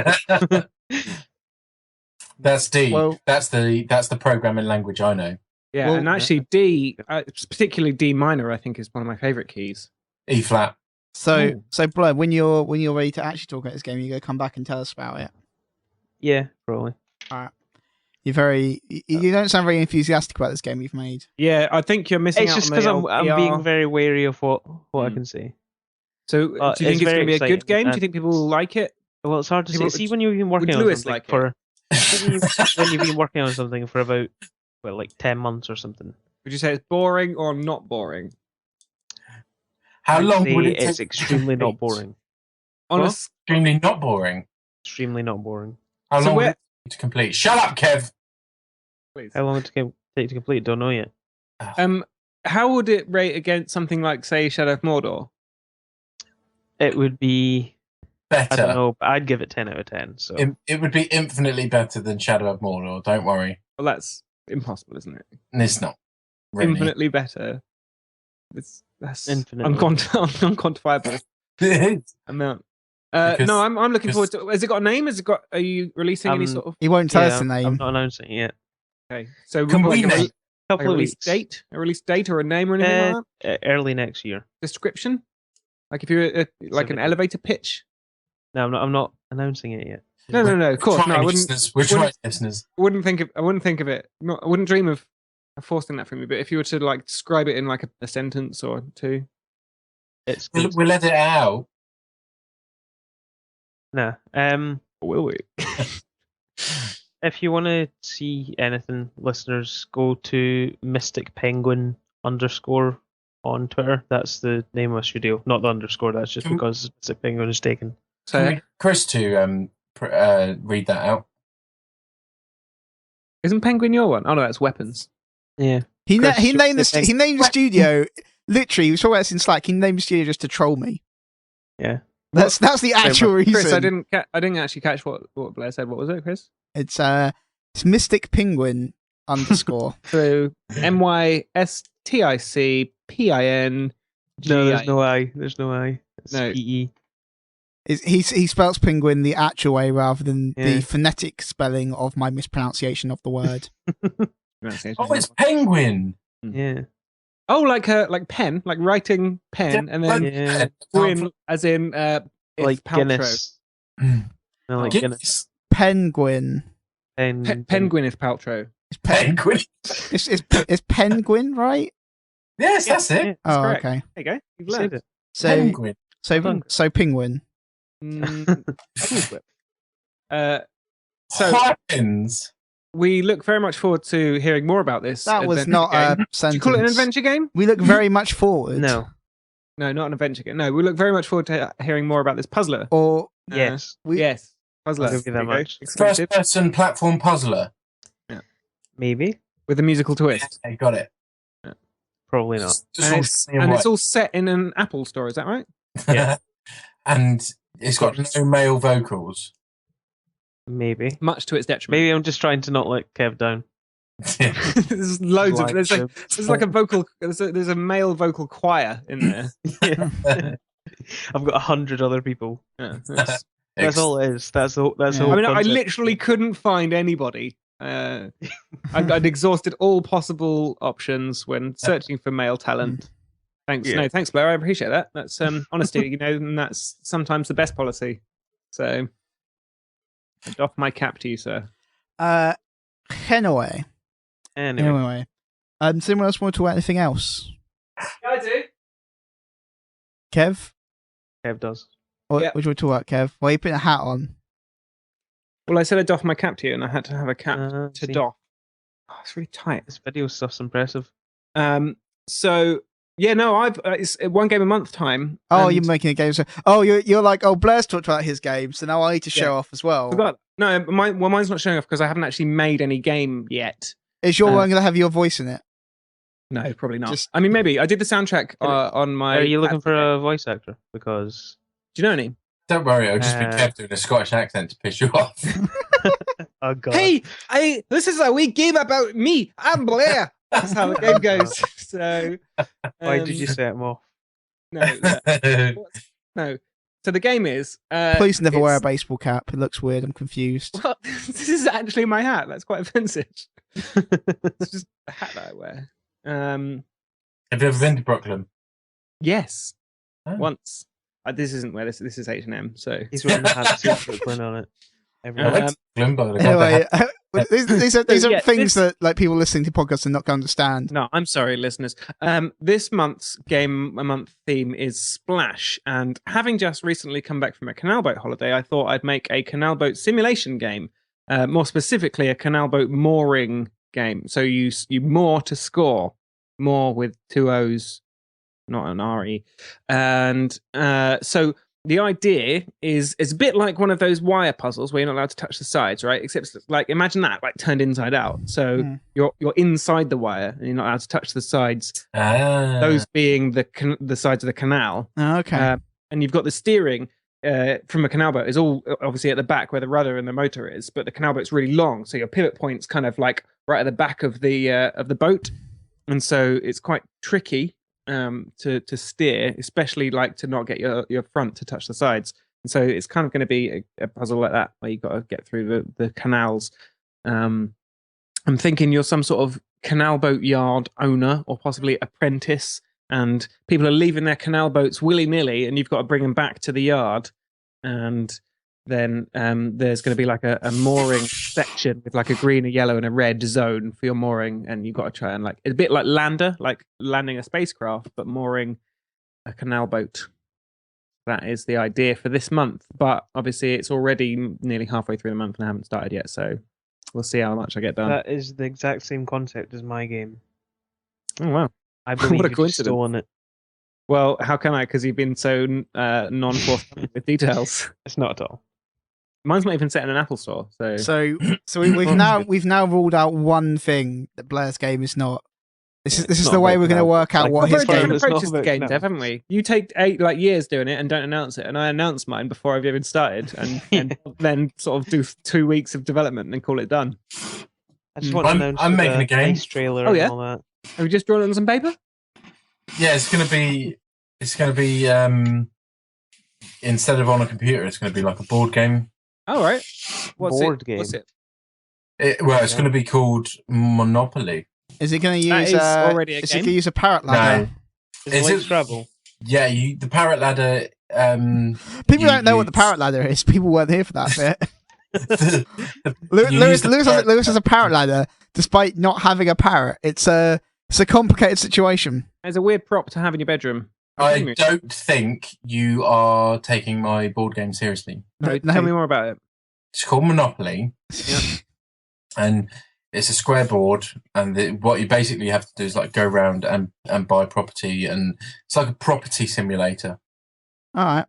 That's D. Well- that's the programming language I know. Yeah, Well- and actually D, particularly D minor, I think is one of my favorite keys. E flat. So Ooh. so Blair, when you're ready to actually talk about this game, you go come back and tell us about it. Yeah, probably. You don't sound very enthusiastic about this game you've made. Yeah, I think you're missing It's out just on because the I'm old I'm being PR. very wary of what I can say. So, But do you it's think it's going to very be a good exciting, game? Do and- you think people will like it? Well, it's hard to say. People- See, when you've been working would on Lewis something like it? for when you've been working on something for about like 10 months or something. Would you say it's boring or not boring? How I'd long say would it take? it's extremely not complete? boring. On a What? s- Extremely not boring. Extremely not boring. How So long would where- it take to complete? Shut up, Kev. please. How long would it take to complete? Don't know yet. How would it rate against something like, say, Shadow of Mordor? It would be. I Better. don't know. But I'd give it 10 out of 10. So It would be infinitely better than Shadow of Mordor. Don't worry. Well, that's impossible, isn't it? And it's not. Really. Infinitely better. That's Infinitely. unquantifiable amount. Because- No, I'm looking forward to. Has it got a name? Are you releasing any sort of? He won't tell yeah, us the name. I'm not announcing it yet. Okay, so Can like we a name? like a Couple of release weeks. date, or a name or anything like that? Early next year. Description, like if you're like an Specifically. elevator pitch. No, I'm not announcing it yet. No, of course, no. I wouldn't We're trying, listeners. think of. I wouldn't think of it. I wouldn't dream of forcing that from you. But if you were to like describe it in like a sentence or two, It's We'll, good. we'll let it out. Nah. will we? If you want to see anything, listeners, go to Mystic Penguin _ on Twitter. That's the name of my studio, not the underscore. That's just Can- because Mystic Penguin is taken. So Can we get Chris to read that out? isn't Penguin your one? Oh no, that's weapons. Yeah. He Chris, named Mystic the he named the studio. Literally, he was talking about this in Slack. He named the studio just to troll me. Yeah. That's the actual reason. Chris, I didn't actually catch what Blair said. What was it, Chris? It's Mystic Penguin _. So MYSTICPIN. No, there's no I. There's no I. It's No. PE. He spells penguin the actual way rather than Yeah. the phonetic spelling of my mispronunciation of the word. Oh, it's Penguin. Yeah. Oh, like pen, like writing pen, and then Yeah. Gwyn, as in Like Paltrow. Guinness. No, like Guinness. Penguin. Penguin is Paltrow. It's pen, Penguin. it's penguin, right? Yes, that's it. Yeah, Oh, correct. okay. There you go. You've you learned. said it. So Penguin. so penguin. So Harpins. we look very much forward to hearing more about this. That was adventure not game. a Do sentence. you call it an adventure game? We look very much forward. No. No, not an adventure game. No, we look very much forward to hearing more about this puzzler. Or Yes. Yes, puzzler. I'll give you that There go. much. Exclusive. First-person platform puzzler. Maybe. With a musical twist. I got it. Probably not. Just And, all it's, sunny and it's white. all set in an Apple store, is that right? Yeah. And it's got no male vocals. Maybe. Much to its detriment. Maybe I'm just trying to not let Kev down. There's loads of Like there's like a vocal there's a male vocal choir in there. I've got 100 other people. Yeah, That's all it is. That's all. That's Yeah. all. I mean, I literally couldn't find anybody. I'd exhausted all possible options when searching for male talent. Thanks, Yeah. no, thanks, Blair. I appreciate that. That's honesty, and that's sometimes the best policy. So, I doff my cap to you, sir. Anyway. Anyway. Does anyone else want to talk about anything else? I do. Kev? Kev does. What, Yeah. what do you want to talk about, Kev? Why are you putting a hat on? Well, I said I doff my cap to you, and I had to have a cap to see. doff. Oh, it's really tight. This video stuff's impressive. So yeah, no, I've it's one game a month time. Oh, and you're making a game. So, you're like, Blair's talked about his game, so now I need to show off as well. forgot. No, mine's not showing off because I haven't actually made any game yet. Is your one going to have your voice in it? No, probably not. Just- I mean, maybe I did the soundtrack on my. Are you looking for a voice actor? Because Do you know any? Don't worry, I'll just be Uh, kept doing a Scottish accent to piss you off. oh god. Hey, this is a wee game about me. I'm Blair. That's how the game goes. So, Why did you set him off? No. So the game is. Please never wear a it's- baseball cap. It looks weird. I'm confused. Well, this is actually my hat. That's quite offensive. It's just a hat that I wear. Have you ever been to Brooklyn? Yes, Oh. once. This isn't where this is H&M. So He's wearing a hat with Brooklyn on it. Everyone. I went to Bloomberg. Anyway, these are yeah, things that like people listening to podcasts are not going to understand. No, I'm sorry, listeners. This month's game a month theme is Splash, and having just recently come back from a canal boat holiday, I thought I'd make a canal boat simulation game. More specifically, a canal boat mooring game. So you moor to score, moor with two O's, not an RE, and so. The idea is it's a bit like one of those wire puzzles where you're not allowed to touch the sides, right? Except like imagine that like turned inside out. So you're inside the wire and you're not allowed to touch the sides. Those being the sides of the canal. Okay. And you've got the steering from a canal boat is all obviously at the back where the rudder and the motor is, but the canal boat's really long, so your pivot point's kind of like right at the back of the boat, and so it's quite tricky. To steer, especially like to not get your front to touch the sides, and so it's kind of going to be a puzzle like that where you've got to get through the canals. I'm thinking you're some sort of canal boat yard owner or possibly apprentice, and people are leaving their canal boats willy-nilly, and you've got to bring them back to the yard, and then there's going to be like a mooring section with like a green, a yellow, and a red zone for your mooring, and you've got to try and like it's a bit like Lander, like landing a spacecraft, but mooring a canal boat. That is the idea for this month, but obviously it's already nearly halfway through the month and I haven't started yet, so we'll see how much I get done. That is the exact same concept as my game. Oh wow! I believe What a you've coincidence. stolen it. Well, how can I? Because you've been so non-forthcoming with details. It's not at all. Mine's not even set in an Apple store, so We've now ruled out one thing that Blair's game is not. This is the way we're going to work out what we've his very game different is. approaches to not- games, no. Dev, haven't we? You take 8 years doing it and don't announce it, and I announce mine before I've even started, and then sort of do 2 weeks of development and then call it done. I just want to announce I'm making a game. nice trailer Oh, yeah? and all that. Have you just drawn it on some paper? Yeah, it's gonna be instead of on a computer, it's gonna be like a board game. All right. Board game. What's it? It's gonna be called Monopoly. Is it going to That use? is already a is it game. going to use a parrot ladder? Is Is it like it- Scrabble? Yeah, the parrot ladder. People you don't know what the use- parrot ladder is. People weren't here for that bit. You use Lewis has a parrot ladder, despite not having a parrot. It's a complicated situation. It's a weird prop to have in your bedroom. I don't think you are taking my board game seriously. No, No. tell me more about it. It's called Monopoly, Yep. and it's a square board. And what you basically have to do is like go around and buy property, and it's like a property simulator. All right.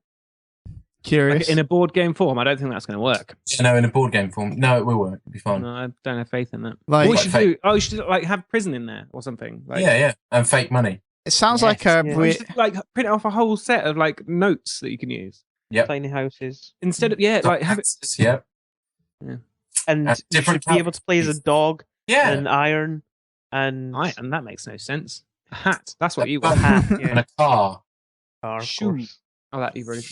Curious. Like in a board game form, I don't think that's going to work. No, in a board game form. No, it will work. It'll be fine. No, I don't have faith in that. Like- What we Like should fake- do? Oh, you should like have prison in there or something. Like, Yeah, and fake money. It sounds Yes, like a yeah. Or you should, like print off a whole set of like notes that you can use Yep. Tiny houses. instead of like have it. Yeah. And That's you different should be able to play as a characters. dog Yeah. and iron and And that makes no sense. A hat. That's what you A want. hat. And Yeah. a car. Car, of Shoes. course. Oh, that you've already.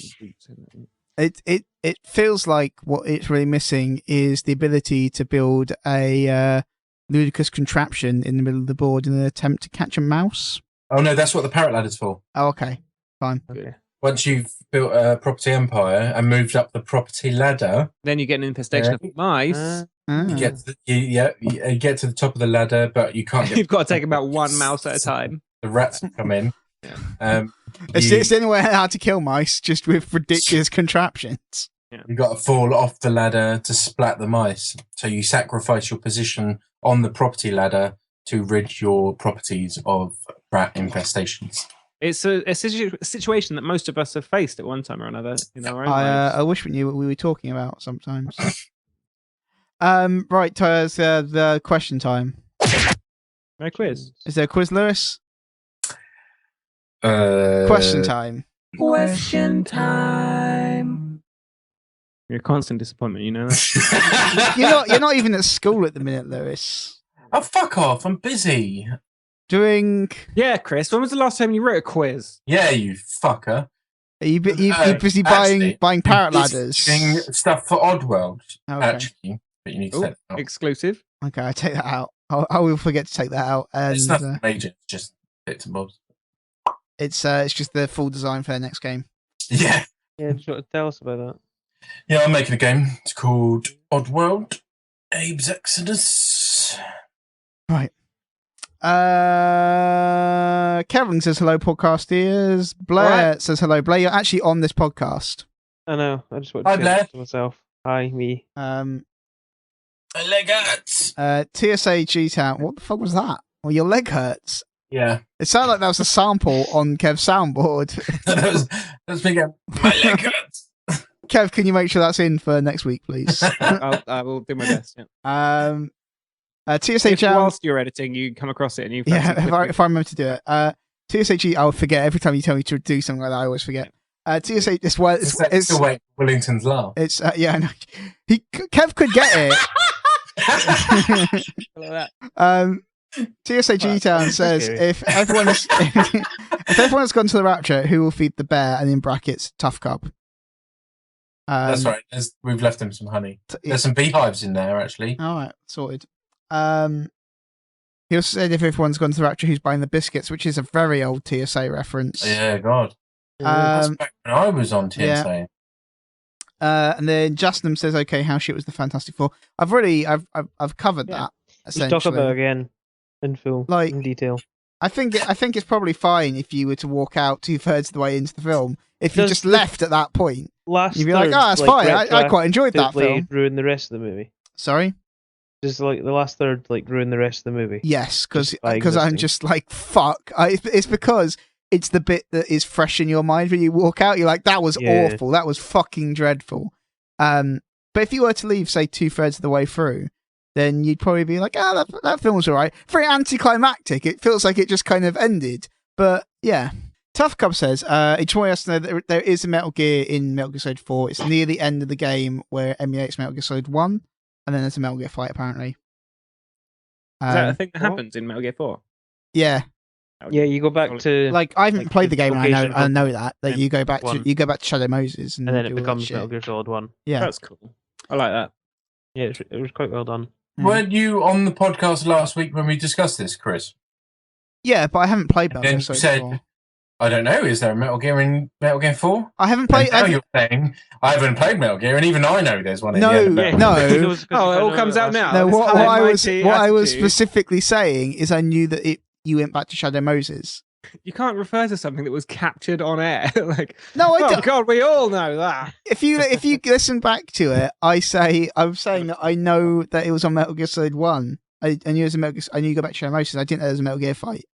it feels like what it's really missing is the ability to build a ludicrous contraption in the middle of the board in an attempt to catch a mouse. Oh no, that's what the parrot ladder's for. Oh, okay, fine. Okay. Once you've built a property empire and moved up the property ladder, Then you get an infestation of mice. Ah. you get to you get to the top of the ladder, but you can't get. You've got to take about one mouse at a time. The rats come in. It's You, it's the only way how to kill mice, just with ridiculous contraptions. you got to fall off the ladder to splat the mice. So you sacrifice your position on the property ladder to rid your properties of rat infestations. It's a situation that most of us have faced at one time or another in our own lives. I wish we knew what we were talking about sometimes. Right, Tyler's the question time. No quiz. Is there a quiz, Lewis? Uh, Question time. Question time. You're a constant disappointment, you know that? You're not even at school at the minute, Lewis. Oh, fuck off! I'm busy. Doing. Yeah, Chris. When was the last time you wrote a quiz? Yeah, you fucker. Are you busy Actually, buying parrot I'm ladders? doing stuff for Oddworld, Okay. actually. But you need to Ooh, set that up. exclusive. Okay, I take that out. I will forget to take that out. And It's nothing major, it's just bits and bobs. it's just the full design for their next game. Yeah. Yeah, just want to tell us about that. Yeah, I'm making a game. It's called Oddworld, Abe's Exodus. Right. Kevin says hello, podcasters. Blair says hello. Blair, you're actually on this podcast. I know. I just want Hi, to say Blair. that to myself. Hi, me. My leg hurts. TSA G-Town. What the fuck was that? Well, your leg hurts. Yeah. It sounded like that was a sample on Kev's soundboard. that was me going, my leg hurts. Kev, can you make sure that's in for next week, please? I will do my best. Yeah. TSA Jam. Whilst you're editing, you come across it and you. Yeah, if I remember to do it. TSAG, I'll forget every time you tell me to do something like that. I always forget. TSA, it's still waiting for Wellington's laugh. It's I know. Kev could get it. TSA G-Town says if everyone has gone to the Rapture, who will feed the bear? And in brackets, Tough Cub. That's right. We've left him some honey. There's some beehives in there, actually. All right, sorted. He also said if everyone's gone to the Rapture, who's buying the biscuits, which is a very old TSA reference. Yeah, God. That's back when I was on TSA. Yeah. And then Justin says, "Okay, how shit was the Fantastic Four?" I've covered that. Let's talk about it again in full, in detail. I think it's probably fine if you were to walk out 2/3 of the way into the film. If you just left at that point, you'd be like, "Oh, that's fine. I quite enjoyed that film." Ruin the rest of the movie. Sorry. Does like the last third ruin the rest of the movie? Yes, because I'm just like fuck. It's because it's the bit that is fresh in your mind when you walk out. You're like, that was awful. That was fucking dreadful. But if you were to leave, say 2/3 of the way through, then you'd probably be like, that film was alright. Very anticlimactic. It feels like it just kind of ended. But yeah. Tough Cub says, it's wanted us to know that there is a Metal Gear in Metal Gear Solid 4. It's near the end of the game where it emulates Metal Gear Solid 1. And then there's a Metal Gear fight, apparently. Is that a thing that happens in Metal Gear 4? Yeah. Yeah, you go back to I haven't played the game, and I know that you go back to Shadow Moses, and then it becomes Metal Gear Solid 1. Yeah, that's cool. I like that. Yeah, it was quite well done. Weren't you on the podcast last week when we discussed this, Chris? Yeah, but I haven't played Metal Gear Gear Solid 4. I don't know. Is there a Metal Gear in Metal Gear 4? I haven't played. Now you're saying I haven't played Metal Gear, and even I know there's one. No. It all comes out now. No, what I was specifically saying is I knew that you went back to Shadow Moses. You can't refer to something that was captured on air. No, I don't. Oh God, we all know that. If you listen back to it, I'm saying that I know that it was on Metal Gear Solid 1. I knew it was a Metal Gear. I knew you go back to Shadow Moses. I didn't know there was a Metal Gear fight.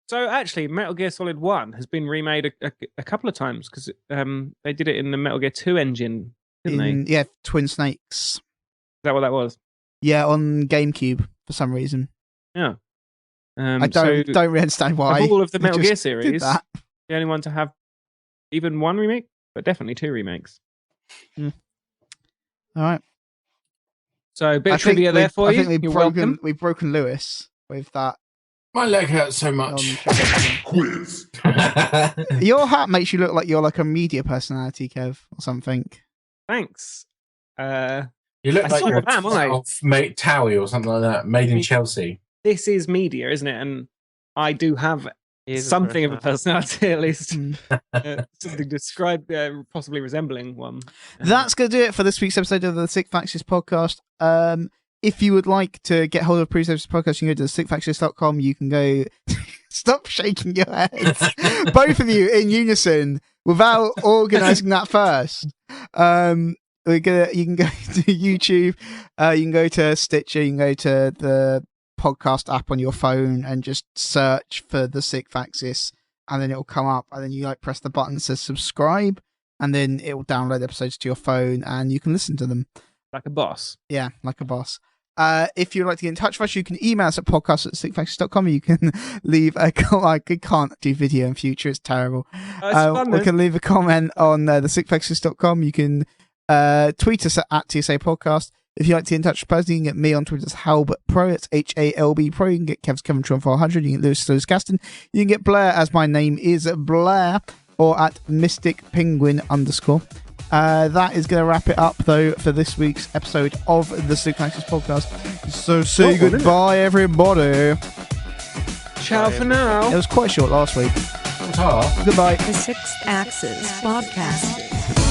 So actually, Metal Gear Solid 1 has been remade a couple of times because they did it in the Metal Gear 2 engine, didn't they? Yeah, Twin Snakes. Is that what that was? Yeah, on GameCube for some reason. Yeah. I don't really understand why. Of all of the Metal Gear series, the only one to have even one remake, but definitely 2 remakes. All right. So a bit of trivia there for you. I think we've broken Lewis with that. My leg hurts so much. Quiz. Your hat makes you look like you're like a media personality, Kev, or something. Thanks. You look like you're a Towie or something like that, made in Chelsea. This is media, isn't it? And I do have something of a personality, at least. Something described, possibly resembling one. That's going to do it for this week's episode of the TheSixthAxis podcast. If you would like to get hold of previous episodes of the podcast, you can go to TheSixthAxis.com. You can go... Stop shaking your head. Both of you in unison without organising that first. You can go to YouTube. You can go to Stitcher. You can go to the podcast app on your phone and just search for The Sixth Axis, and then it'll come up, and then you press the button that says subscribe, and then it will download episodes to your phone, and you can listen to them. Like a boss. Yeah, like a boss. If you'd like to get in touch with us, you can email us at podcast@TheSixthAxis.com. You can leave a comment. I can't do video in future, it's terrible. You can leave a comment on TheSixthAxis.com. You can tweet us at TSA Podcast. If you'd like to get in touch with us, you can get me on Twitter as HalbPro. It's HALB Pro. You can get Kev's Kevin Tron 400. You can get Lewis Gaston. You can get Blair, as my name is Blair, or at Mystic Penguin _ that is going to wrap it up, though, for this week's episode of the TheSixthAxis podcast. So say goodbye, everybody. Ciao for now. It was quite short last week. Goodbye. The Sixth Axis podcast.